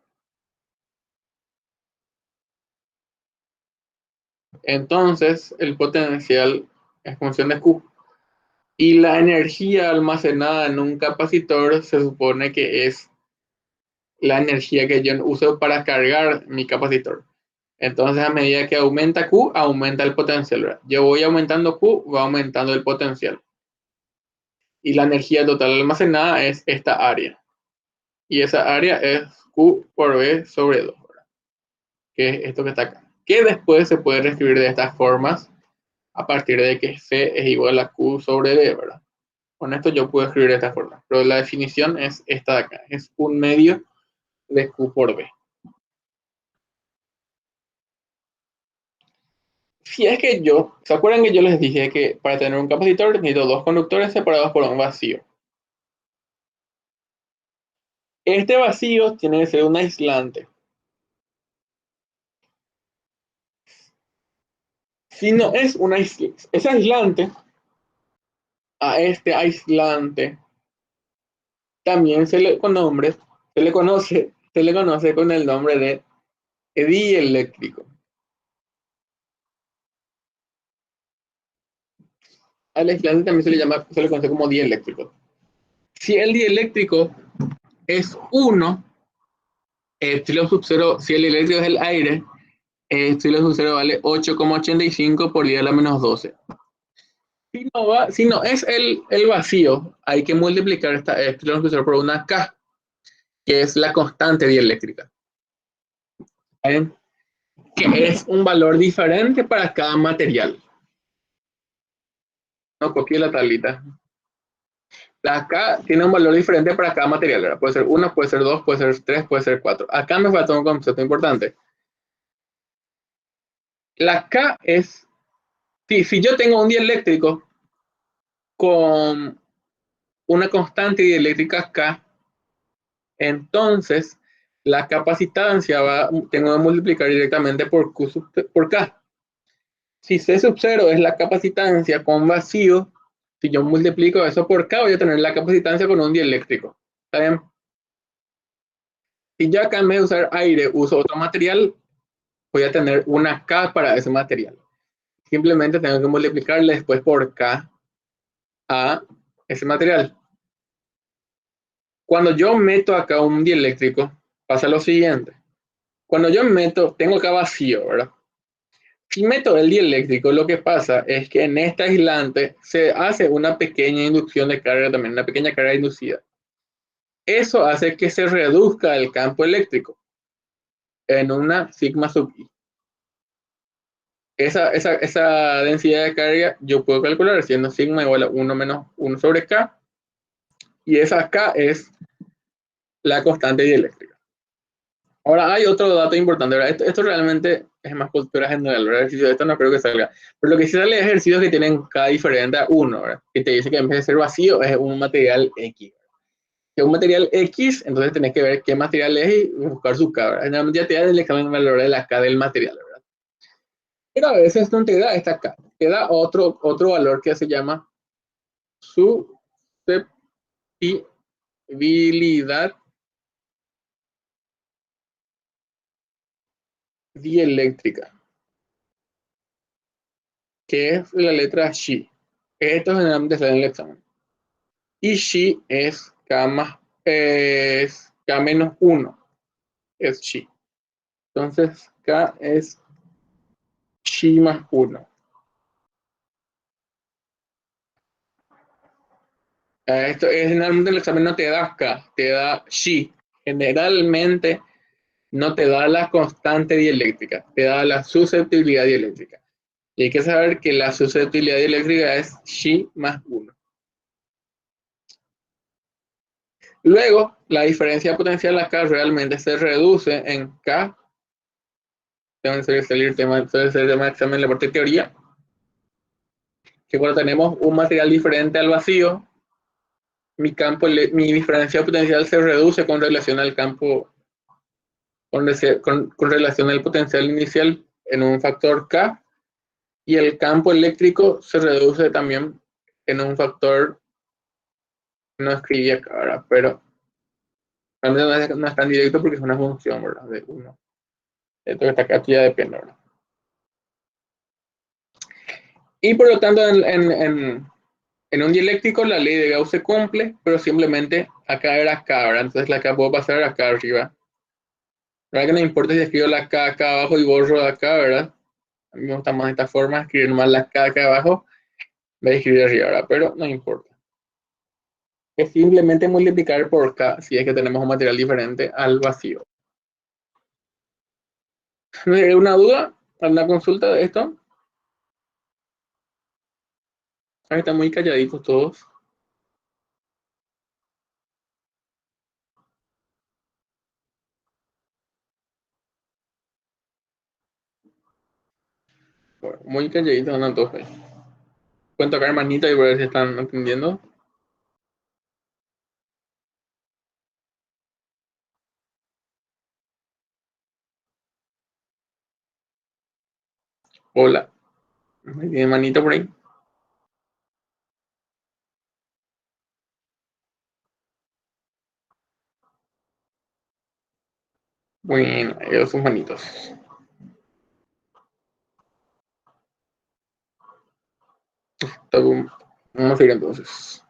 S1: Entonces, el potencial es función de Q. Y la energía almacenada en un capacitor se supone que es la energía que yo uso para cargar mi capacitor. Entonces, a medida que aumenta Q, aumenta el potencial, ¿verdad? Yo voy aumentando Q, va aumentando el potencial. Y la energía total almacenada es esta área. Y esa área es Q por B sobre 2, ¿verdad? Que es esto que está acá. Que después se puede reescribir de estas formas a partir de que C es igual a Q sobre B, ¿verdad? Con esto yo puedo escribir de esta forma, pero la definición es esta de acá, es un medio de Q por B. Si es que ¿se acuerdan que yo les dije que para tener un capacitor necesito dos conductores separados por un vacío? Este vacío tiene que ser un aislante. Si no es un aislante, ese aislante A este aislante también se le conoce con el nombre de dieléctrico. Al aislante también se le conoce como dieléctrico. Si el dieléctrico es 1, epsilon sub 0, si el dieléctrico es el aire, epsilon sub 0 vale 8,85 por 10 a la menos 12. Si no es el vacío, hay que multiplicar esta epsilon sub 0 por una K, que es la constante dieléctrica. ¿Saben? Que es un valor diferente para cada material. No copié la tablita. La K tiene un valor diferente para cada material, ¿verdad? Puede ser 1, puede ser 2, puede ser 3, puede ser 4. Acá me falta un concepto importante. La K es, si yo tengo un dieléctrico con una constante dieléctrica K, entonces la capacitancia tengo que multiplicar directamente por K. Si C sub 0 es la capacitancia con vacío, si yo multiplico eso por K, voy a tener la capacitancia con un dieléctrico. ¿Está bien? Si yo acá en vez de usar aire uso otro material, voy a tener una K para ese material. Simplemente tengo que multiplicarle después por K a ese material. Cuando yo meto acá un dieléctrico, pasa lo siguiente. Cuando yo tengo acá vacío, ¿verdad? Si meto el dieléctrico, lo que pasa es que en este aislante se hace una pequeña inducción de carga también, una pequeña carga inducida. Eso hace que se reduzca el campo eléctrico en una sigma sub i. Esa densidad de carga yo puedo calcular siendo sigma igual a 1 menos 1 sobre K, y esa K es la constante dieléctrica. Ahora hay otro dato importante, ¿verdad? Esto realmente es más cultura general, ¿verdad? Esto no creo que salga. Pero lo que sí sale es ejercicios que tienen K diferente a 1, ¿verdad? Que te dice que en vez de ser vacío es un material X. Que es un material X, entonces tenés que ver qué material es y buscar su K, ¿verdad? Generalmente ya te da el examen el valor de la K del material, ¿verdad? Pero a veces no te da esta K, te da otro valor que se llama susceptibilidad dieléctrica, que es la letra Xi. Esto generalmente sale en el examen. Y Xi es K menos 1, es Xi. Entonces K es Xi más 1. Esto es generalmente el examen no te da K, te da Xi. Generalmente no te da la constante dieléctrica, te da la susceptibilidad dieléctrica. Y hay que saber que la susceptibilidad dieléctrica es Xi más 1. Luego, la diferencia potencial acá realmente se reduce en K. Suele ser el tema de examen en la parte de teoría. Que cuando tenemos un material diferente al vacío, mi diferencia potencial se reduce con relación al campo, con relación al potencial inicial en un factor K, y el campo eléctrico se reduce también en un factor, no escribí acá ahora, pero realmente no es tan directo porque es una función, ¿verdad? De 1. Entonces acá ya depende, ¿verdad? Y por lo tanto, en un dieléctrico la ley de Gauss se cumple, pero simplemente acá era K, ¿verdad? Entonces la K puedo pasar acá arriba. ¿Verdad que no importa si escribo la K acá abajo y borro de acá, ¿verdad? A mí me gusta más esta forma, escribir más la K acá abajo, voy a escribir arriba, ¿verdad? Pero no importa. Es simplemente multiplicar por K si es que tenemos un material diferente al vacío. ¿Una duda? ¿Alguna consulta de esto? Ahí están muy calladitos todos. Bueno, muy calladitos, no todos. Pueden tocar manita y ver si están entendiendo. Hola. ¿Tiene manito por ahí? Bueno, ellos son bonitos. Vamos a ir entonces.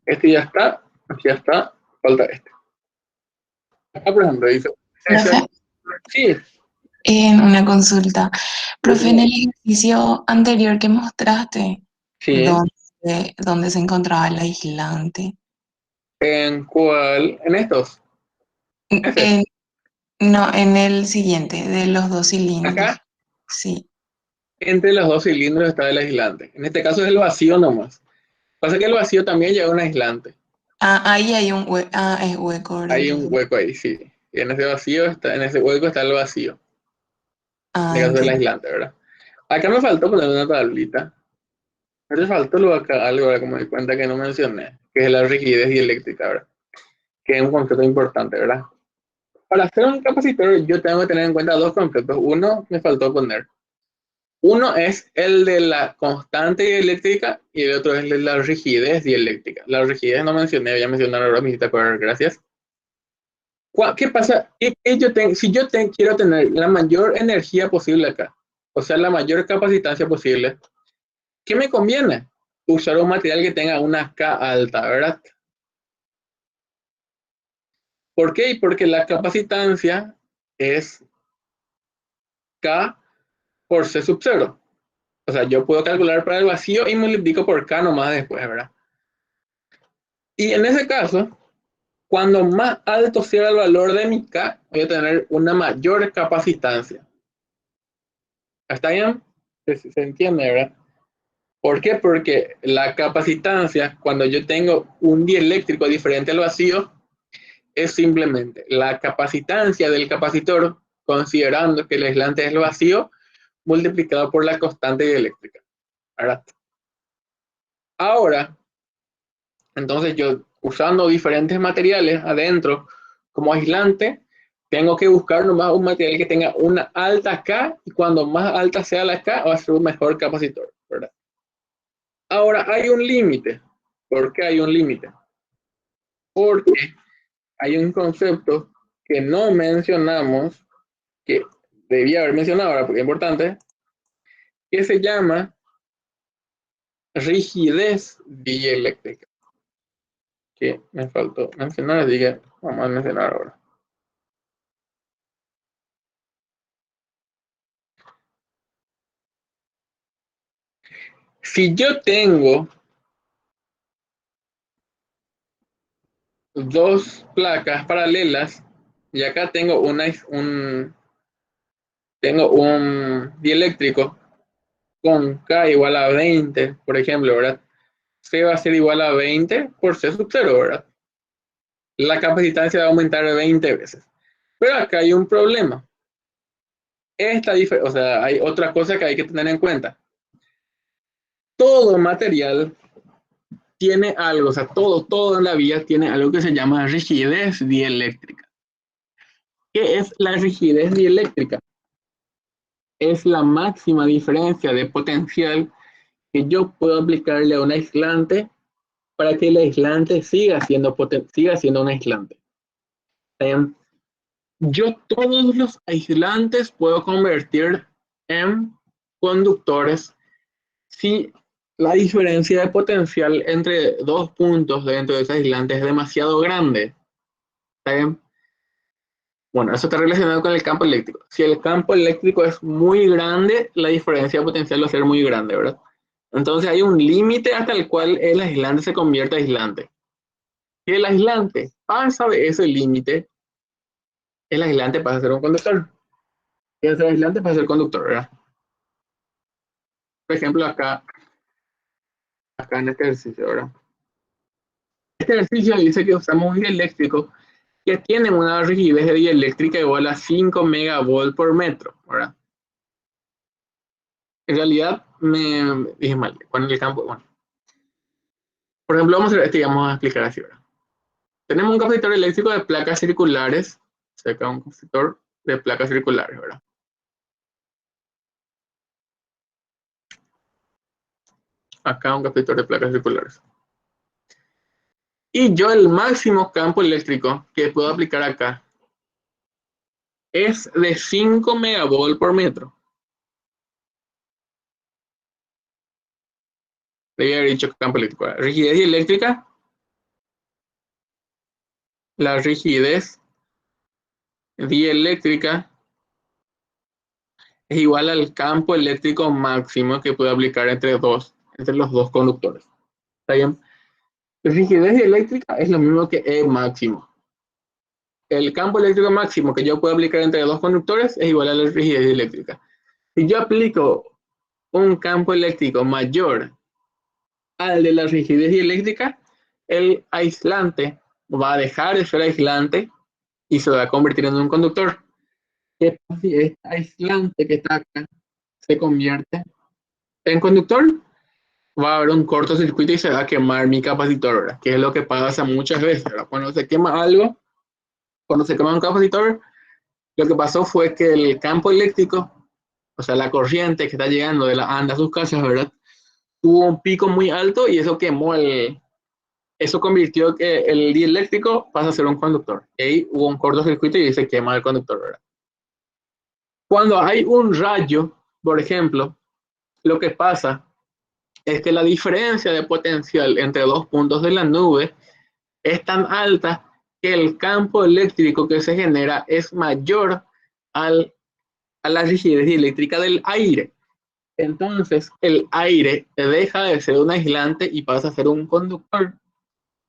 S1: Este ya está, falta este. Acá, por ejemplo, dice,
S2: Profe,
S1: sí,
S2: en una consulta. Profe, en
S1: decime.
S2: el ejercicio anterior que mostraste,
S1: Sí,
S2: ¿dónde se encontraba el aislante?
S1: ¿en cuál? En estos, ese.
S2: En- no, en el siguiente, de los dos cilindros.
S1: Acá,
S2: Sí.
S1: entre los dos cilindros está el aislante. En este caso es el vacío nomás. Pasa que el vacío también lleva un aislante.
S2: Ah, ahí hay un hueco. Ah, es hueco, ¿verdad?
S1: Hay un hueco ahí, sí. Y en ese vacío está, en ese hueco está el vacío. En
S2: Ah,
S1: el caso del
S2: entiendo.
S1: aislante, ¿verdad? Acá me faltó poner una tablita. Me faltó luego acá algo, ¿verdad? Como me di cuenta que no mencioné, que es la rigidez dieléctrica, ¿verdad? Que es un concepto importante, ¿verdad? Para hacer un capacitor yo tengo que tener en cuenta dos conceptos. Uno me faltó poner. Uno es el de la constante dieléctrica y el otro es el de la rigidez dieléctrica. La rigidez no mencioné, voy a mencionar ahora, me hiciste acordar, gracias. ¿Qué pasa? Si yo quiero tener la mayor energía posible acá, o sea, la mayor capacitancia posible, ¿qué me conviene? Usar un material que tenga una K alta, ¿verdad? ¿Por qué? Porque la capacitancia es K por C sub 0. O sea, yo puedo calcular para el vacío y multiplico por K nomás después, ¿verdad? Y en ese caso, cuando más alto sea el valor de mi K, voy a tener una mayor capacitancia. ¿Está bien? Se entiende, ¿verdad? ¿Por qué? Porque la capacitancia, cuando yo tengo un dieléctrico diferente al vacío, es simplemente la capacitancia del capacitor, considerando que el aislante es el vacío, multiplicado por la constante dieléctrica, ¿verdad? Ahora, entonces yo, usando diferentes materiales adentro como aislante, tengo que buscar nomás un material que tenga una alta K, y cuando más alta sea la K, va a ser un mejor capacitor, ¿verdad? Ahora, hay un límite. ¿Por qué hay un límite? Porque hay un concepto que no mencionamos, que debía haber mencionado ahora porque es importante, que se llama rigidez dieléctrica, que me faltó mencionar, así que vamos a mencionar ahora. Si yo tengo dos placas paralelas y acá tengo tengo un dieléctrico con K igual a 20, por ejemplo, ¿verdad? C va a ser igual a 20 por C sub 0, ¿verdad? La capacitancia va a aumentar 20 veces. Pero acá hay un problema. O sea, hay otra cosa que hay que tener en cuenta. Todo material tiene algo, o sea, todo en la vida tiene algo que se llama rigidez dieléctrica. ¿Qué es la rigidez dieléctrica? Es la máxima diferencia de potencial que yo puedo aplicarle a un aislante para que el aislante siga siendo un aislante. Yo todos los aislantes puedo convertir en conductores si la diferencia de potencial entre dos puntos dentro de ese aislante es demasiado grande. ¿Está bien? Bueno, eso está relacionado con el campo eléctrico. Si el campo eléctrico es muy grande, la diferencia de potencial va a ser muy grande, ¿verdad? Entonces hay un límite hasta el cual el aislante se convierte en aislante. Si el aislante pasa de ese límite, el aislante pasa a ser un conductor. Y el aislante pasa a ser conductor, ¿verdad? Por ejemplo, acá en este ejercicio, ¿verdad? Este ejercicio dice que usamos un dieléctrico que tiene una rigidez de dieléctrica igual a 5 megavolt por metro, ¿verdad? En realidad me dije mal, con el campo, bueno. Por ejemplo, vamos a ver este y vamos a explicar así, ¿verdad? Tenemos un capacitor eléctrico de placas circulares, cerca un capacitor de placas circulares, ¿verdad? Acá un capacitor de placas circulares. Y yo el máximo campo eléctrico que puedo aplicar acá es de 5 megavolt por metro. Debía haber dicho campo eléctrico. Rigidez dieléctrica. La rigidez dieléctrica es igual al campo eléctrico máximo que puede aplicar entre los dos conductores. ¿Está bien? Rigidez dieléctrica es lo mismo que E máximo. El campo eléctrico máximo que yo puedo aplicar entre dos conductores es igual a la rigidez dieléctrica. Si yo aplico un campo eléctrico mayor al de la rigidez dieléctrica, el aislante va a dejar de ser aislante y se va a convertir en un conductor. ¿Qué pasa si este aislante que está acá se convierte en conductor? Va a haber un cortocircuito y se va a quemar mi capacitor, ¿verdad? Que es lo que pasa muchas veces, ¿verdad? Cuando se quema algo, cuando se quema un capacitor, lo que pasó fue que el campo eléctrico, o sea, la corriente que está llegando de la anda a sus casas, ¿verdad? Tuvo un pico muy alto y eso quemó eso convirtió que el dieléctrico pasa a ser un conductor. Y ahí hubo un cortocircuito y se quema el conductor, ¿verdad? Cuando hay un rayo, por ejemplo, lo que pasa es que la diferencia de potencial entre dos puntos de la nube es tan alta que el campo eléctrico que se genera es mayor al, a la rigidez eléctrica del aire. Entonces, el aire deja de ser un aislante y pasa a ser un conductor.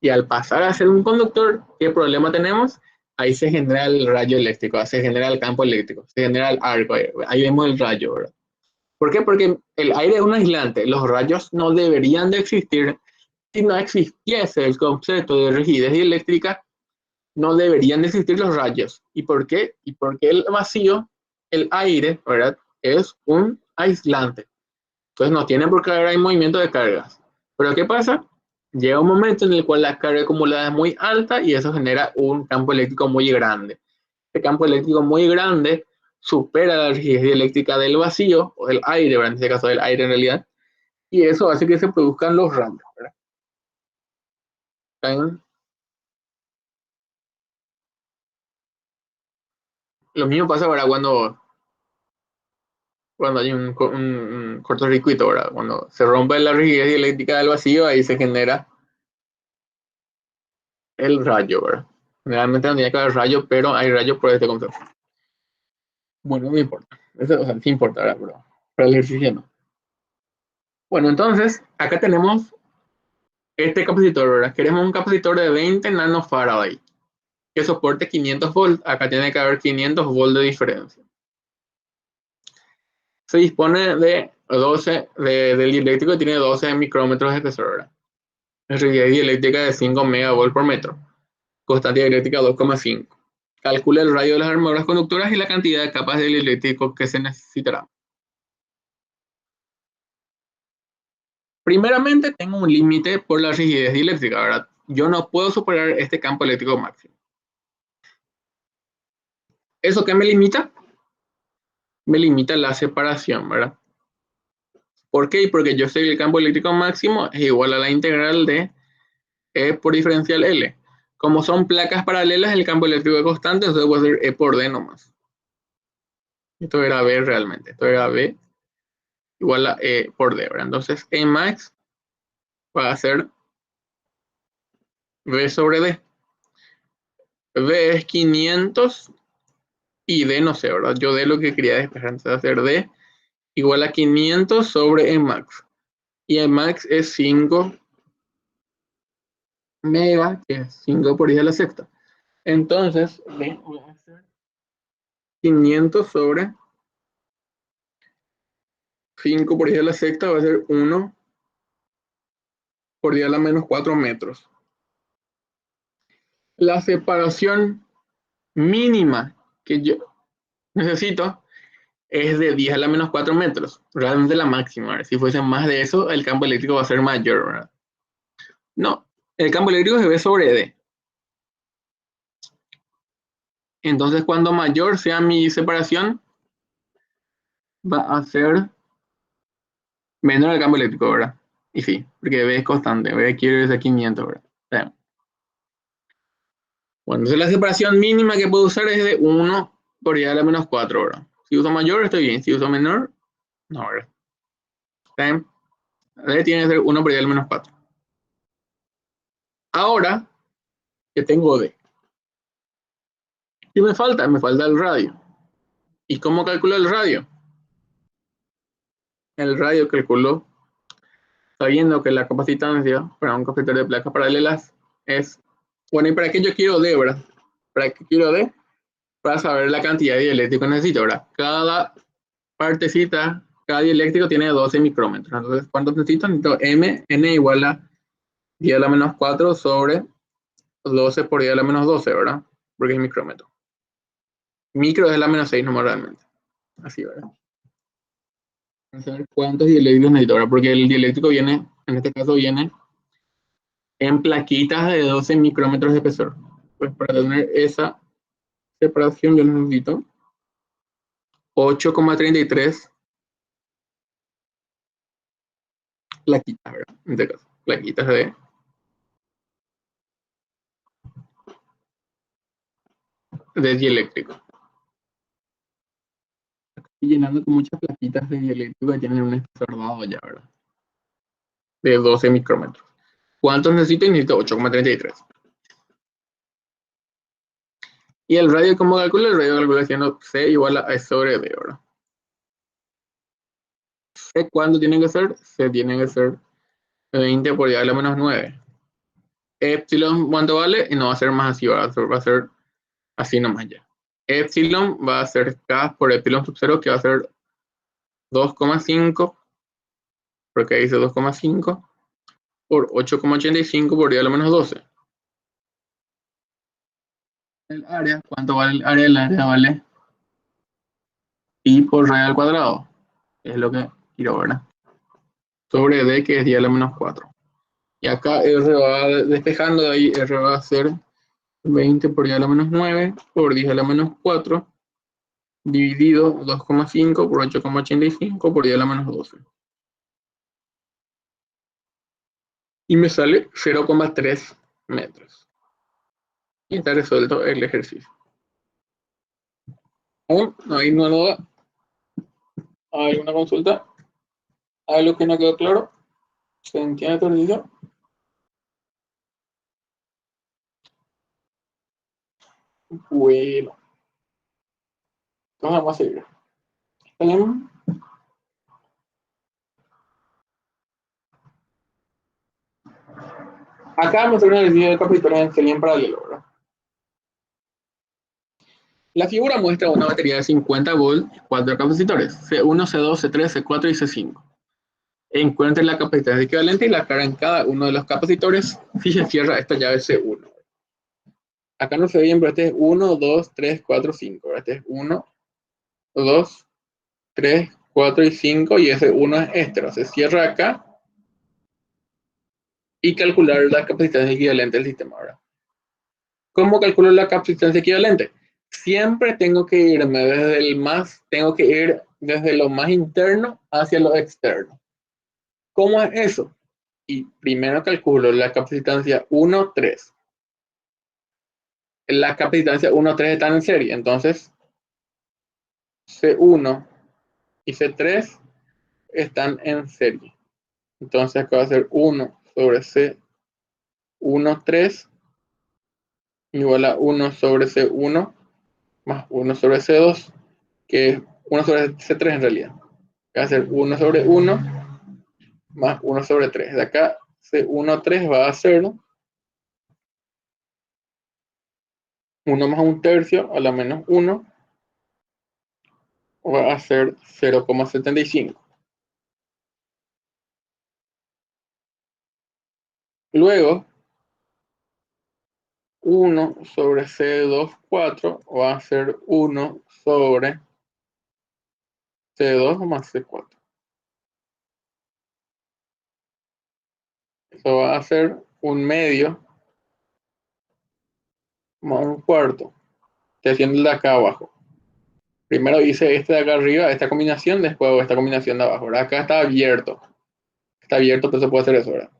S1: Y al pasar a ser un conductor, ¿qué problema tenemos? Ahí se genera el rayo eléctrico, se genera el campo eléctrico, se genera el arco. Ahí vemos el rayo, ¿verdad? ¿Por qué? Porque el aire es un aislante. Los rayos no deberían de existir. Si no existiese el concepto de rigidez eléctrica, no deberían de existir los rayos. ¿Y por qué? Y porque el vacío, el aire, ¿verdad? Es un aislante. Entonces no tiene por qué haber movimiento de cargas. Pero ¿qué pasa? Llega un momento en el cual la carga acumulada es muy alta y eso genera un campo eléctrico muy grande. Este campo eléctrico muy grande supera la rigidez eléctrica del vacío o del aire, ¿verdad? En este caso del aire en realidad, y eso hace que se produzcan los rayos, ¿verdad? ¿Saben? Lo mismo pasa ahora cuando hay un cortocircuito, ¿verdad? Cuando se rompe la rigidez eléctrica del vacío, ahí se genera el rayo, ¿verdad? Realmente no tenía que haber rayo, pero hay rayo por este concepto. Bueno, no importa. Eso, o sea, sí importa, ¿verdad? Pero el ejercicio no. Bueno, entonces, acá tenemos este capacitor, ¿verdad? Queremos un capacitor de 20 nanofarad que soporte 500 volts. Acá tiene que haber 500 volts de diferencia. Se dispone de 12, del dieléctrico tiene 12 micrómetros de espesor, ¿verdad? Rigidez dieléctrica de 5 megavolt por metro. Constante dieléctrica 2,5. Calcula el radio de las armaduras conductoras y la cantidad de capas de dieléctrico que se necesitará. Primeramente, tengo un límite por la rigidez dieléctrica, ¿verdad? Yo no puedo superar este campo eléctrico máximo. ¿Eso qué me limita? Me limita la separación, ¿verdad? ¿Por qué? Porque yo sé que el campo eléctrico máximo es igual a la integral de E por diferencial L. Como son placas paralelas, el campo eléctrico es constante, entonces voy a hacer E por D nomás. Esto era B realmente. Esto era B igual a E por D, ¿verdad? Entonces E max va a ser V sobre D. V es 500 y D no sé, ¿verdad? Yo D lo que quería despejar, entonces va a ser D igual a 500 sobre E max. Y E max es 5 mega, que es 5 por 10 a la sexta. Entonces, D va a ser 500 sobre 5 por 10 a la sexta, va a ser 1 por 10 a la menos 4 metros. La separación mínima que yo necesito es de 10 a la menos 4 metros. Realmente la máxima, ¿verdad? Si fuese más de eso, el campo eléctrico va a ser mayor, ¿verdad? No, el campo eléctrico es V sobre D. Entonces, cuando mayor sea mi separación, va a ser menor el campo eléctrico, ¿verdad? Y sí, porque V es constante, V quiere decir 500, ¿verdad? Bueno, entonces la separación mínima que puedo usar es de 1 por i a la menos 4, ¿verdad? Si uso mayor, estoy bien. Si uso menor, no, ¿verdad? D tiene que ser 1 por i a la menos 4. Ahora que tengo D. ¿Qué me falta? Me falta el radio. ¿Y cómo calculo el radio? El radio calculo sabiendo que la capacitancia para un capacitor de placas paralelas es... Bueno, ¿y para qué yo quiero D, verdad? ¿Para qué quiero D? Para saber la cantidad de dieléctrico que necesito, ¿verdad? Cada partecita, cada dieléctrico tiene 12 micrómetros. Entonces, ¿cuánto necesito? Necesito N igual a 10 a la menos 4 sobre 12 por 10 a la menos 12, ¿verdad? Porque es micrómetro. Micro es la menos 6 nomás realmente. Así, ¿verdad? Vamos a ver cuántos dieléctricos necesito, ¿verdad? Porque el dieléctrico viene, en este caso viene en plaquitas de 12 micrómetros de espesor. Pues para tener esa separación yo necesito 8,33 plaquitas, ¿verdad? En este caso, plaquitas de dieléctrico. Estoy llenando con muchas plaquitas de dieléctrico que tienen un espesor dado ya, ¿verdad? De 12 micrómetros. ¿Cuántos necesito? Necesito 8,33. Y el radio, ¿cómo calculo? El radio calcula haciendo C igual a E sobre D, ¿verdad? C, ¿cuánto tiene que ser? C tiene que ser 20 por 10 a la menos 9. Epsilon, ¿cuánto vale? Y no va a ser más así, va a ser así nomás ya. Epsilon va a ser K por epsilon sub 0, que va a ser 2,5, porque ahí dice 2,5, por 8,85 por 10 a la menos 12. El área, ¿cuánto vale el área? El área vale pi por radio al cuadrado. Es lo que quiero, ¿verdad? Sobre D, que es 10 a la menos 4. Y acá R va despejando, de ahí R va a ser 20 por 10 a la menos 9 por 10 a la menos 4 dividido 2,5 por 8,85 por 10 a la menos 12. Y me sale 0,3 metros. Y está resuelto el ejercicio. ¿Aún no hay una duda? ¿Hay una consulta? ¿Algo que no quedó claro? ¿Se entiende todo el ejercicio? Bueno, entonces vamos a seguir. Acá vamos a hacer un ejercicio de capítulo en serie en paralelo, ¿verdad? La figura muestra una batería de 50 volts, 4 capacitores, C1, C2, C3, C4 y C5. Encuentre la capacitancia equivalente y la carga en cada uno de los capacitores si se cierra esta llave C1. Acá no se ve bien, pero este es 1, 2, 3, 4, 5. Este es 1, 2, 3, 4 y 5 y ese 1 es este. Se cierra acá y calcular la capacitancia equivalente del sistema. Ahora, ¿cómo calculo la capacitancia equivalente? Siempre tengo que irme desde lo más interno hacia lo externo. ¿Cómo es eso? Y primero calculo la capacitancia 1, 3. La capacitancia 1, 3 están en serie, entonces C1 y C3 están en serie. Entonces acá va a ser 1 sobre C1, 3 igual a 1 sobre C1 más 1 sobre C2, que es 1 sobre C3 en realidad. Va a ser 1 sobre 1 más 1 sobre 3. De acá C1, 3 va a ser 1 más 1 tercio a la menos 1 va a ser 0,75. Luego, 1 sobre C2, 4 va a ser 1 sobre C2 más C4. Eso va a ser un medio más un cuarto. Estoy haciendo el de acá abajo. Primero hice este de acá arriba, esta combinación, después hago esta combinación de abajo. ¿Verdad? Acá está abierto. Está abierto, entonces puedo hacer eso, ¿verdad?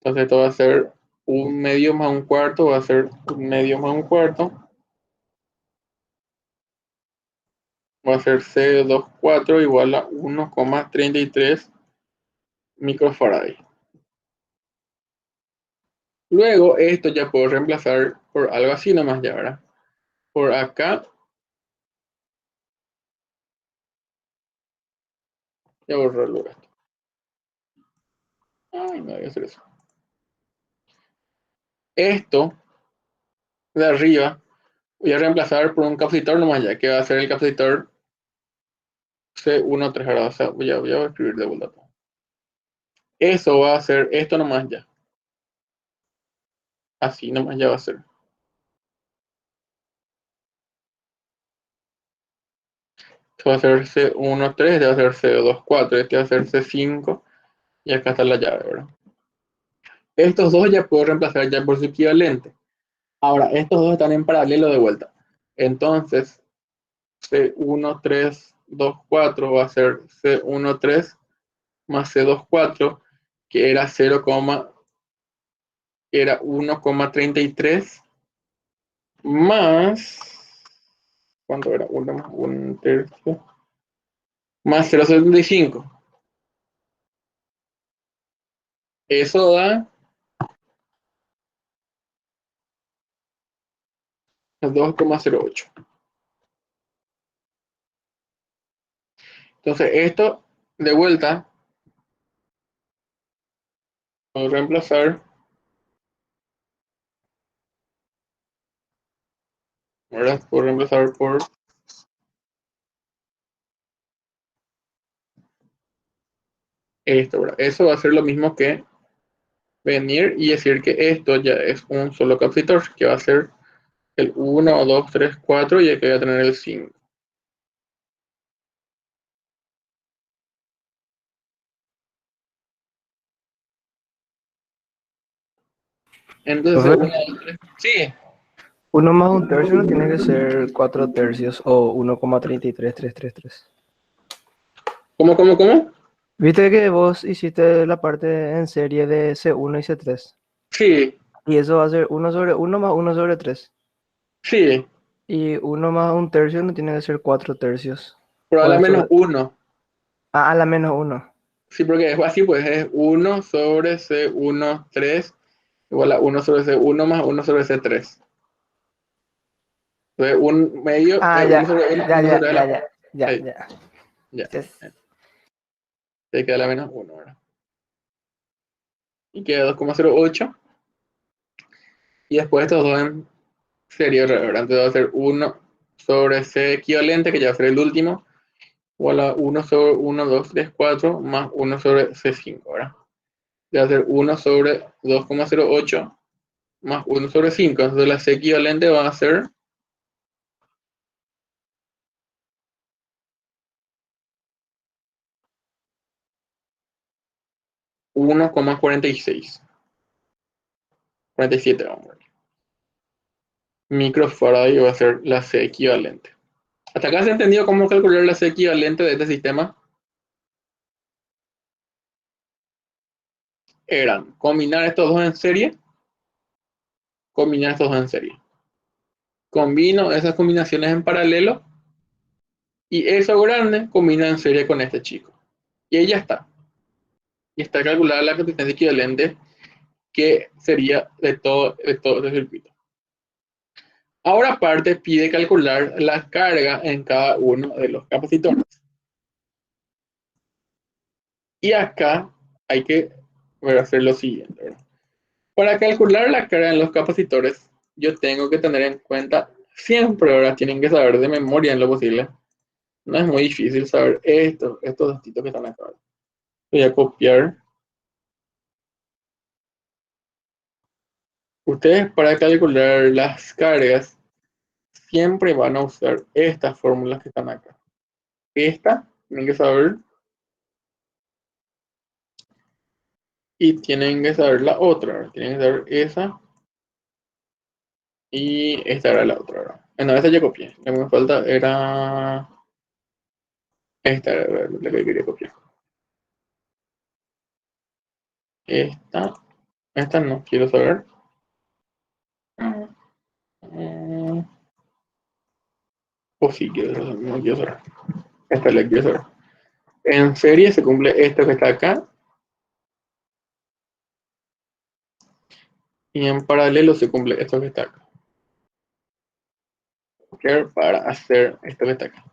S1: Entonces esto va a ser un medio más un cuarto va a ser un medio más un cuarto. Va a ser C24 igual a 1,33 microfarad. Luego esto ya puedo reemplazar por algo así nomás ya, ¿verdad? Por acá. Voy a borrarlo esto. Ay, no voy a hacer eso. Esto de arriba voy a reemplazar por un capacitor nomás ya, que va a ser el capacitor C13, ¿verdad? O sea, voy a escribir de vuelta. Eso va a ser esto nomás ya. Así nomás ya va a ser. Esto va a ser C13, este va a ser C24, este va a ser C5 y acá está la llave, ¿verdad? Estos dos ya puedo reemplazar ya por su equivalente. Ahora, estos dos están en paralelo de vuelta. Entonces, C1324 va a ser C13 más C24, que era 0, era 1,33 más, ¿cuánto era? 1 más 1 tercio, más 0,75. Eso da 2,08. Entonces, esto de vuelta, voy a reemplazar, ¿verdad? Puedo reemplazar por esto, ¿verdad? Eso va a ser lo mismo que venir y decir que esto ya es un solo capacitor, que va a ser el 1, 2, 3, 4 y aquí voy a tener el 5. Entonces,
S3: Profe,
S1: 1, 2, 3. Sí.
S3: 1 más un tercio no tiene que ser 4 tercios o 1,33333.
S1: ¿Cómo?
S3: Viste que vos hiciste la parte en serie de C1 y C3.
S1: Sí,
S3: Y eso va a ser 1/1 más 1/3.
S1: sí.
S3: Y 1 más un tercio no tiene que ser 4 tercios.
S1: Pero a
S3: O
S1: la
S3: eso.
S1: menos 1.
S3: Ah, a la menos uno.
S1: Sí, porque es así, pues es 1 sobre C1, 3 igual a 1 sobre C1 más 1 sobre C3. Entonces, un medio
S3: Ah,
S1: es 1
S3: ya,
S1: sobre 1,
S3: ya,
S1: 1
S3: ya,
S1: sobre
S3: ya,
S1: la.
S3: ya, ya,
S1: Ahí,
S3: ya.
S1: ya.
S3: Yes.
S1: Ahí queda la menos 1, ¿verdad? Y queda 2,08. Y después estos dos en serie, ¿verdad? Entonces va a ser 1 sobre C equivalente, que ya va a ser el último, igual a 1 sobre 1, 2, 3, 4, más 1 sobre C5, ¿verdad? Ya va a ser 1 sobre 2,08 más 1 sobre 5. Entonces la C equivalente va a ser 1,46. 47, vamos a ver. Microfarad va a ser la C equivalente. ¿Hasta acá se ha entendido cómo calcular la C equivalente de este sistema? Eran combinar estos dos en serie, combinar estos dos en serie. Combino esas combinaciones en paralelo y eso grande combina en serie con este chico. Y ahí ya está. Y está calculada la resistencia equivalente que sería de todo el circuito. Ahora aparte pide calcular la carga en cada uno de los capacitores. Y acá hay que hacer lo siguiente, ¿verdad? Para calcular la carga en los capacitores, yo tengo que tener en cuenta siempre, ahora tienen que saber de memoria en lo posible. No es muy difícil saber estos datos que están acá. Voy a copiar. Ustedes para calcular las cargas siempre van a usar estas fórmulas que están acá. Esta tienen que saber y tienen que saber la otra. Tienen que saber esa y esta era la otra, ¿verdad? Bueno, esta ya copié. Lo que me falta era esta, era la que quería copiar. Esta no quiero saber. O sí, no quiero saber. Esta la quiero saber. En serie se cumple esto que está acá. Y en paralelo se cumple esto que está acá. Para hacer esto que está acá.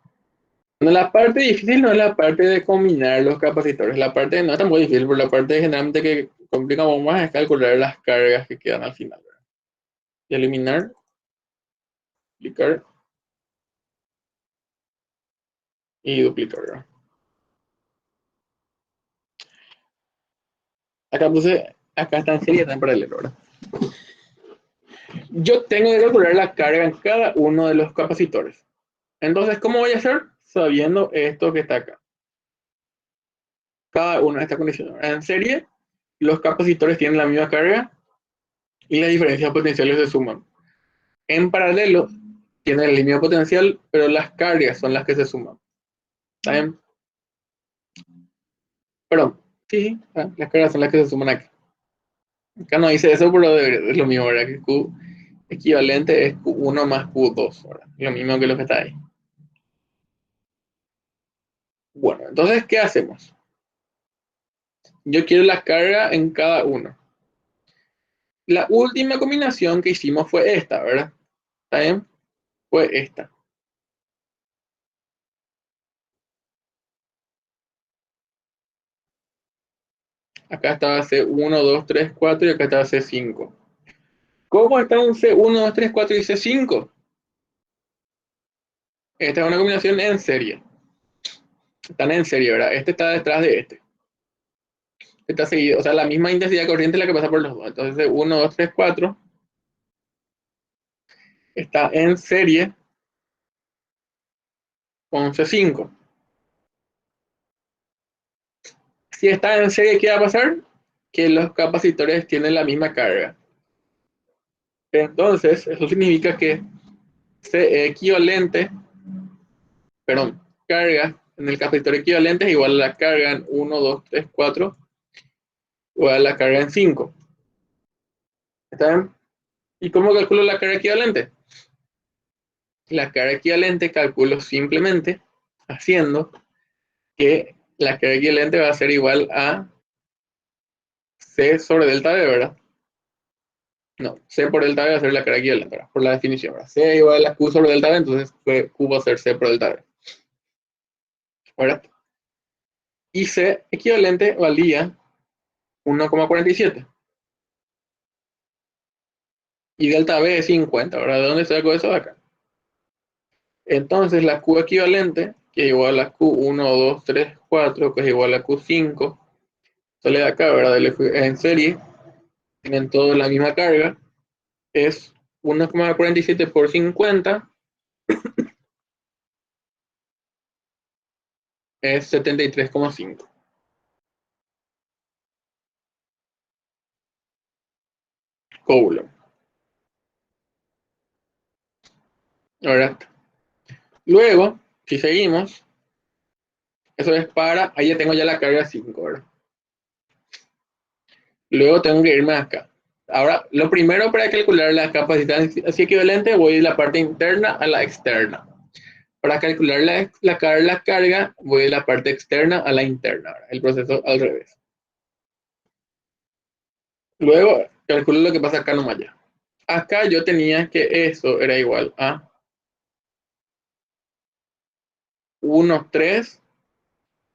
S1: Bueno, la parte difícil no es la parte de combinar los capacitores. La parte no es tan muy difícil, pero la parte generalmente que complica más es calcular las cargas que quedan al final, ¿verdad? Y eliminar, duplicar y duplicar, ¿verdad? Acá está en serie, está en paralelo, ¿verdad? Yo tengo que calcular la carga en cada uno de los capacitores. Entonces, ¿cómo voy a hacer? Sabiendo esto que está acá. Cada una de estas condiciones. En serie, los capacitores tienen la misma carga y las diferencias potenciales se suman. En paralelo, tienen el mismo potencial, pero las cargas son las que se suman. ¿Está bien? Perdón. Sí, las cargas son las que se suman aquí. Acá no dice eso, pero es lo mismo, ¿verdad? Que Q equivalente es Q1 más Q2, ¿verdad? Lo mismo que lo que está ahí. Bueno, entonces, ¿qué hacemos? Yo quiero la carga en cada uno. La última combinación que hicimos fue esta, ¿verdad? ¿Está bien? Fue esta. Acá estaba C1, 2, 3, 4 y acá estaba C5. ¿Cómo está un C1, 2, 3, 4 y C5? Esta es una combinación en serie. Están en serie, ¿verdad? Este está detrás de este. Está seguido, o sea, la misma intensidad de corriente es la que pasa por los dos. Entonces, 1, 2, 3, 4 está en serie con C5. Si está en serie, ¿qué va a pasar? Que los capacitores tienen la misma carga. Entonces, eso significa que C equivalente, perdón, carga en el capacitor equivalente es igual a la carga en 1, 2, 3, 4, igual a la carga en 5. ¿Está bien? ¿Y cómo calculo la carga equivalente? La carga equivalente calculo simplemente haciendo que la carga equivalente va a ser igual a C sobre delta V, ¿verdad? No, C por delta V va a ser la carga equivalente, ¿verdad? Por la definición, ¿verdad? C igual a Q sobre delta V, entonces Q va a ser C por delta V, ¿verdad? Y C equivalente valía 1,47. Y delta V es 50, ¿verdad? ¿De dónde saco eso de acá? Entonces la Q equivalente, que es igual a Q1, 2, 3, 4, que es igual a Q5, sale de acá, ¿verdad? En serie, tienen toda la misma carga, es 1,47 por 50, es 73,5 Coulomb. ¿Verdad? Luego, si seguimos, eso es para, ahí ya tengo ya la carga 5, ¿verdad? Luego tengo que irme acá. Ahora, lo primero para calcular la capacidad así equivalente, voy de la parte interna a la externa. Para calcular la carga, voy de la parte externa a la interna. ¿Verdad? El proceso al revés. Luego, calculo lo que pasa acá nomás ya. Acá yo tenía que eso era igual a 1,3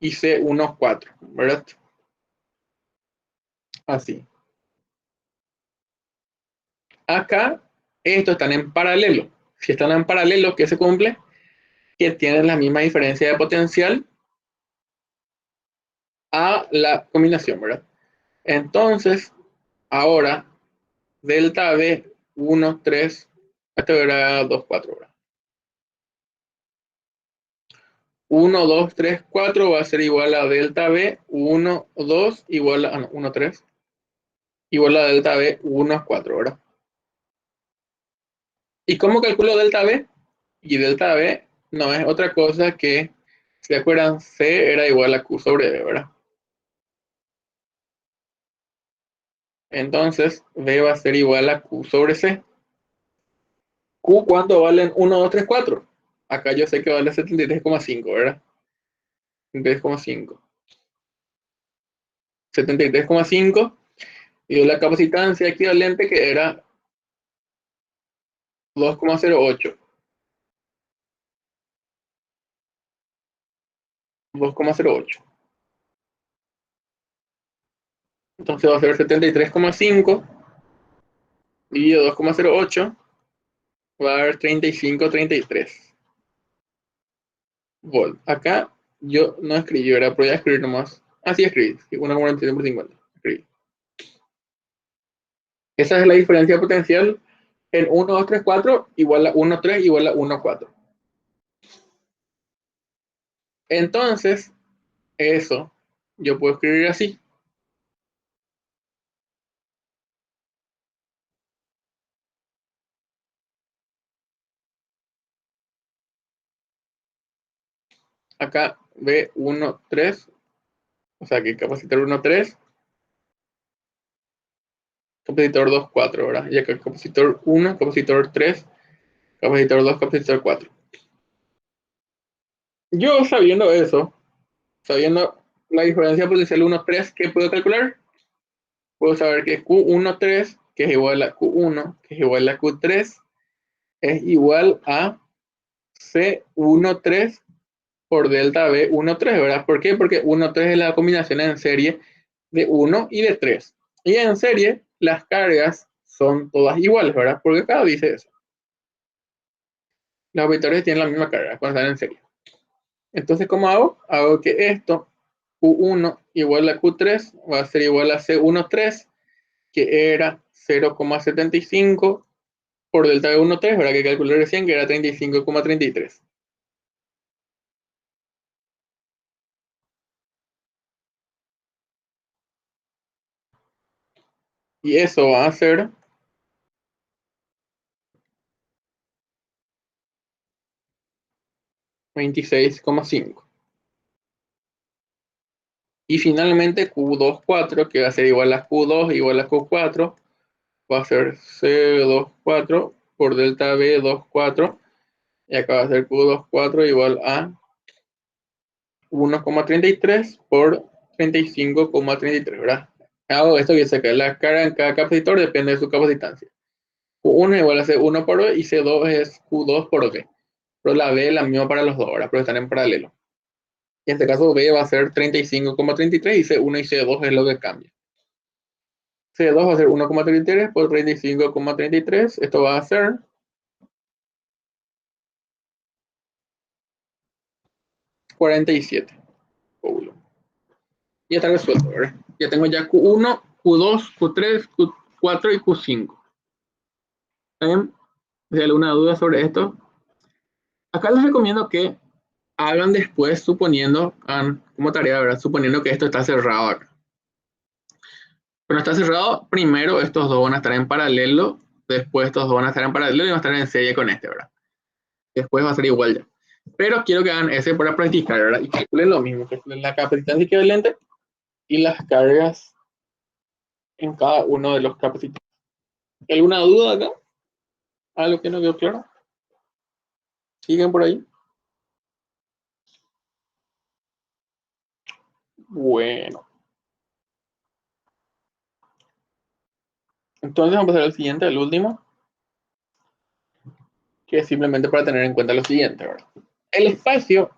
S1: y C 1,4, ¿verdad? Así. Acá, estos están en paralelo. Si están en paralelo, ¿qué se cumple? Que tienen la misma diferencia de potencial a la combinación, ¿verdad? Entonces, ahora, delta V 1, 3, esto era 2, 4, ¿verdad? 1, 2, 3, 4 va a ser igual a delta V 1, 2 igual a 1, 3 igual a delta V 1, 4, ¿verdad? ¿Y cómo calculo delta V? Y delta V no es otra cosa que, si se acuerdan, C era igual a Q sobre V, ¿verdad? Entonces, V va a ser igual a Q sobre C. Q, ¿cuánto valen 1, 2, 3, 4? Acá yo sé que vale 73,5, ¿verdad? 73,5. 73,5 y la capacitancia equivalente que era 2,08. 2,08. Entonces va a ser 73,5 dividido 2,08, va a dar 35,33 volt. Acá yo no escribí, ¿verdad? Pero voy a escribir nomás. Así escribí, 1,47 por 50. Escribí. Esa es la diferencia potencial en 1, 2, 3, 4 igual a 1, 3 igual a 1, 4. Entonces, eso yo puedo escribir así. Acá B1, 3, o sea que capacitor 1, 3, capacitor 2, 4, ¿verdad? Y acá capacitor 1, capacitor 3, capacitor 2, capacitor 4. Yo sabiendo eso, sabiendo la diferencia potencial 1, 3, ¿qué puedo calcular? Puedo saber que Q1, 3, que es igual a Q1, que es igual a Q3, es igual a C1, 3 por delta B1, 3, ¿verdad? ¿Por qué? Porque 1, 3 es la combinación en serie de 1 y de 3. Y en serie, las cargas son todas iguales, ¿verdad? Porque acá dice eso. Los vectores tienen la misma carga cuando están en serie. Entonces, ¿cómo hago? Hago que esto, Q1 igual a Q3, va a ser igual a C1, 3, que era 0,75 por delta de 1, 3, ¿verdad? Que calculé recién, que era 35,33. Y eso va a ser 26,5. Y finalmente Q2, 4, que va a ser igual a Q2 igual a Q4, va a ser C2, 4 por delta B2, 4. Y acá va a ser Q2, 4 igual a 1,33 por 35,33, ¿verdad? Hago esto que saca la carga en cada capacitor depende de su capacitancia. Q1 igual a C1 por B y C2 es Q2 por B. Pero la B es la misma para los dos, ¿verdad? Pero están en paralelo. Y en este caso B va a ser 35,33 y C1 y C2 es lo que cambia. C2 va a ser 1,33 por 35,33. Esto va a ser 47 coulombs. Ya está resuelto, ¿verdad? Ya tengo ya Q1, Q2, Q3, Q4 y Q5. Si hay alguna duda sobre esto, acá les recomiendo que hagan después suponiendo, como tarea, ¿verdad? Suponiendo que esto está cerrado acá. Cuando está cerrado, primero estos dos van a estar en paralelo, después estos dos van a estar en paralelo y van a estar en serie con este, ¿verdad? Después va a ser igual ya. Pero quiero que hagan ese para practicar, ¿verdad? Y calculen lo mismo, calculen la capacitancia equivalente y las cargas en cada uno de los capacitores. ¿Alguna duda acá? ¿Algo que no quedó claro? ¿Siguen por ahí? Bueno. Entonces vamos a pasar al siguiente, al último, que es simplemente para tener en cuenta lo siguiente, ¿verdad? El espacio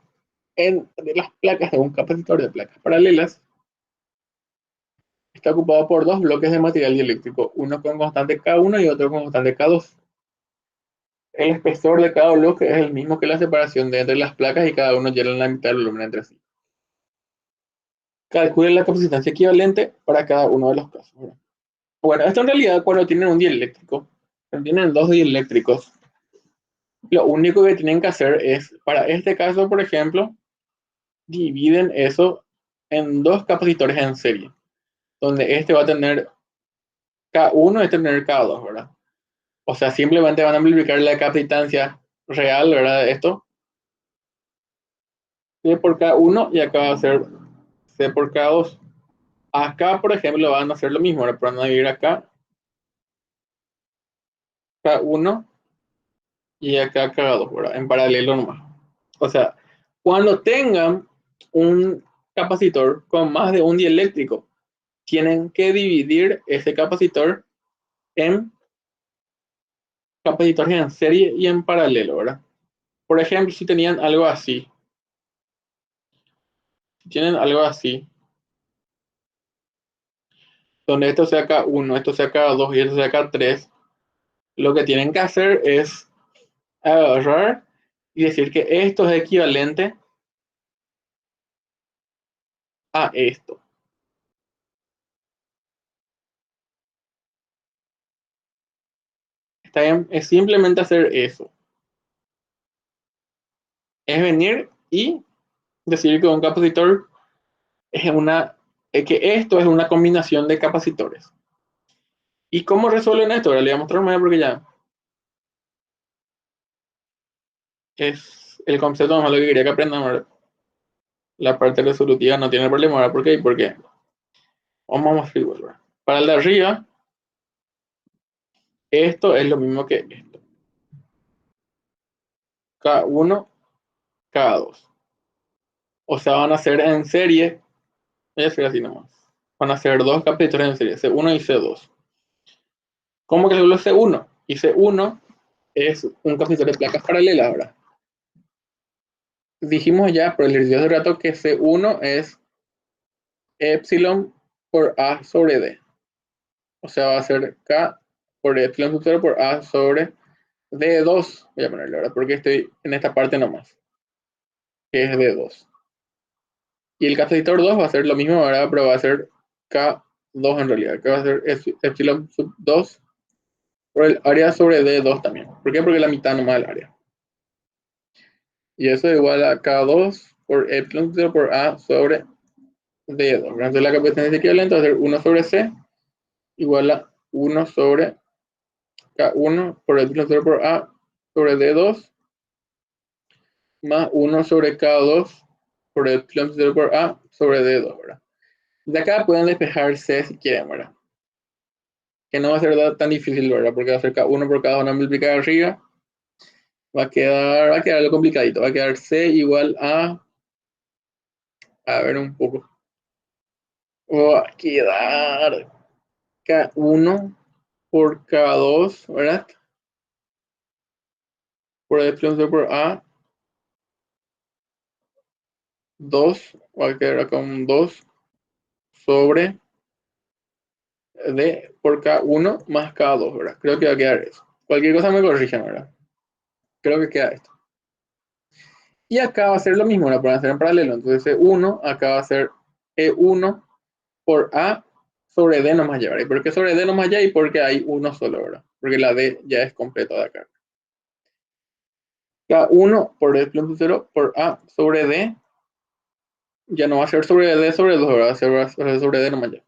S1: entre las placas de un capacitor de placas paralelas está ocupado por dos bloques de material dieléctrico, uno con constante K1 y otro con constante K2. El espesor de cada bloque es el mismo que la separación de entre las placas y cada uno llena la mitad del volumen entre sí. Calcule la capacitancia equivalente para cada uno de los casos. Bueno, esto en realidad cuando tienen un dieléctrico, cuando tienen dos dieléctricos, lo único que tienen que hacer es, para este caso, por ejemplo, dividen eso en dos capacitores en serie, donde este va a tener K1 y este va a tener K2, ¿verdad? O sea, simplemente van a multiplicar la capacitancia real, ¿verdad? Esto, C por K1 y acá va a ser C por K2. Acá, por ejemplo, van a hacer lo mismo, pero van a dividir acá K1 y acá cada 2, ¿verdad? En paralelo nomás. O sea, cuando tengan un capacitor con más de un dieléctrico, tienen que dividir ese capacitor en capacitores en serie y en paralelo, ¿verdad? Por ejemplo, si tenían algo así, si tienen algo así, donde esto sea K1, esto sea K2 y esto sea K3, lo que tienen que hacer es agarrar y decir que esto es equivalente a esto. Está bien, es simplemente hacer eso. Es venir y decir que un capacitor es que esto es una combinación de capacitores. ¿Y cómo resuelven esto? Ahora le voy a mostrar más porque ya es el concepto más lo que quería que aprendan. ¿Verdad? La parte resolutiva no tiene problema. ¿Verdad? ¿Por qué? Porque vamos a mostrar igual. ¿Verdad? Para el de arriba, esto es lo mismo que esto. K1, K2. O sea, van a ser en serie. Voy a decir así nomás. Van a ser dos capacitores en serie, C1 y C2. ¿Cómo que calculo C1? Y C1 es un capacitor de placas paralelas, ¿verdad? Dijimos ya por el ejercicio de rato que C1 es epsilon por A sobre D. O sea, va a ser K por epsilon sub 0 por A sobre D2. Voy a ponerlo ahora porque estoy en esta parte nomás, que es D2. Y el capacitor 2 va a ser lo mismo, ¿verdad? Pero va a ser K2 en realidad, que va a ser epsilon sub 2 por el área sobre D2 también. ¿Por qué? Porque la mitad nomás del área. Y eso es igual a K2 por epsilon sub 0 por A sobre D2. Entonces la capacidad equivalente va a ser 1 sobre C igual a 1 sobre K1 por epsilon 0 por A sobre D2 más 1 sobre K2 por epsilon 0 por A sobre D2, ¿verdad? De acá pueden despejar C si quieren, ¿verdad? Que no va a ser tan difícil, ¿verdad? Porque va a ser K1 por K2 multiplicado arriba. Va a quedar algo complicadito. Va a quedar C igual a ver un poco. Va a quedar K1 por K2, ¿verdad? Por epsilon 0 por A 2, va a quedar acá un 2 sobre D por K1 más K2, ¿verdad? Creo que va a quedar eso. Cualquier cosa me corrigen, ¿verdad? Creo que queda esto. Y acá va a ser lo mismo, ¿verdad? Para hacer en paralelo. Entonces E1, acá va a ser E1 por A sobre D nomás ya, ¿verdad? ¿Y por qué sobre D nomás ya? Y porque hay uno solo, ¿verdad? Porque la D ya es completa de acá. K1 por D plus 0 por A sobre D ya no va a ser sobre D sobre 2, ¿verdad? Va a ser sobre D nomás ya.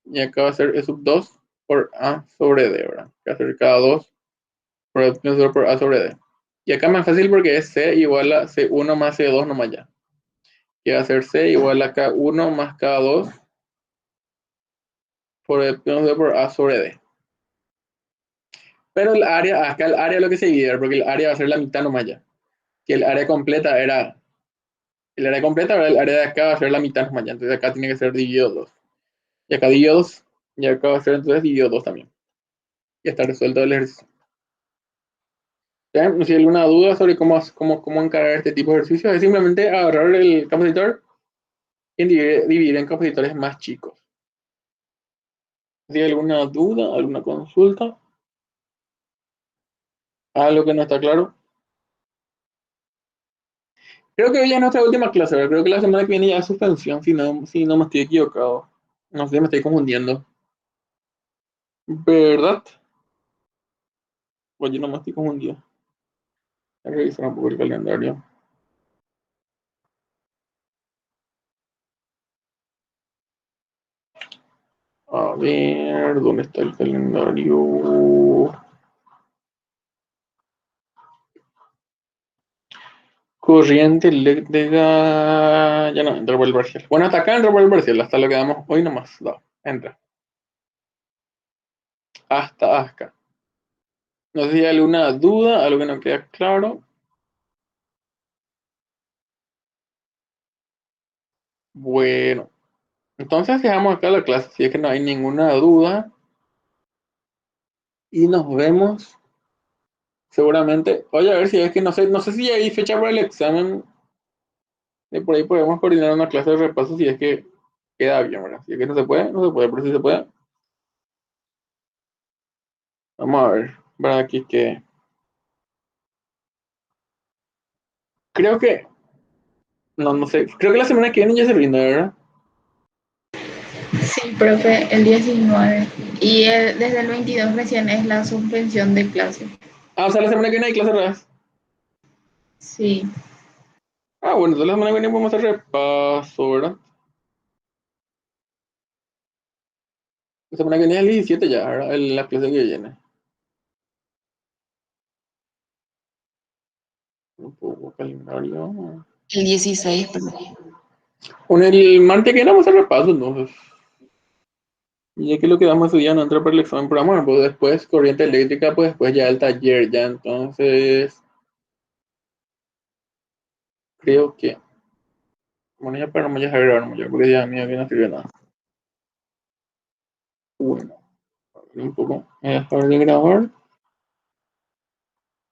S1: Y acá va a ser E sub 2 por A sobre D, ¿verdad? Que va a ser K2 por E plus 0 por A sobre D. Y acá es más fácil porque es C igual a C1 más C2 nomás ya. Que va a ser C igual a K1 más K2 por E plus 0 por A sobre D. Pero el área, acá el área es lo que se divide, porque el área va a ser la mitad nomás ya. Que el área completa era, el área completa, ¿verdad? El área de acá va a ser la mitad nomás ya. Entonces acá tiene que ser dividido 2. Y acá dividido 2. Y acá va a ser entonces dividido 2 también. Y está resuelto el ejercicio. ¿Ya? Si hay alguna duda sobre cómo encarar este tipo de ejercicios, es simplemente agarrar el capacitor y dividir en capacitores más chicos. Si hay alguna duda, alguna consulta, algo que no está claro. Creo que hoy ya es nuestra última clase, ¿verdad? Creo que la semana que viene ya es suspensión, si no me estoy equivocado. No sé, me estoy confundiendo. ¿Verdad? Oye, no me estoy confundido. Voy a revisar un poco el calendario. A ver, ¿dónde está el calendario? Corriente eléctrica. Ya no, entra por el parcial. Bueno, hasta acá entra por el parcial, hasta lo que damos hoy nomás. No, entra. Hasta acá. No sé si hay alguna duda, algo que no queda claro. Bueno, entonces dejamos acá la clase, si es que no hay ninguna duda. Y nos vemos seguramente. Oye, a ver si es que no sé si hay fecha para el examen. De por ahí podemos coordinar una clase de repaso si es que queda bien, ¿verdad? Si es que no se puede, no se puede, pero si se puede. Vamos a ver, ¿verdad? Aquí que creo que, no sé, creo que la semana que viene ya se rinde, ¿verdad?
S4: Sí, profe, el 19. Y desde el 22 recién es la suspensión de clase.
S1: Ah, o sea, la semana que viene hay clase, ¿verdad?
S4: Sí,
S1: Ah, bueno, entonces la semana que viene podemos hacer repaso, ¿verdad? La semana que viene es el 17 ya, ¿verdad? La clase que viene. Un poco calendario.
S2: El 16, pero
S1: Con el martes que viene vamos a hacer repaso, entonces. Y ya que lo que damos ese día no entra para el examen, pero bueno, pues después corriente eléctrica, pues después ya el taller, ya entonces creo que, bueno, ya para no me dejar grabar, ya, porque ya mío que no sirve nada. Bueno, un poco, me dejar de grabar.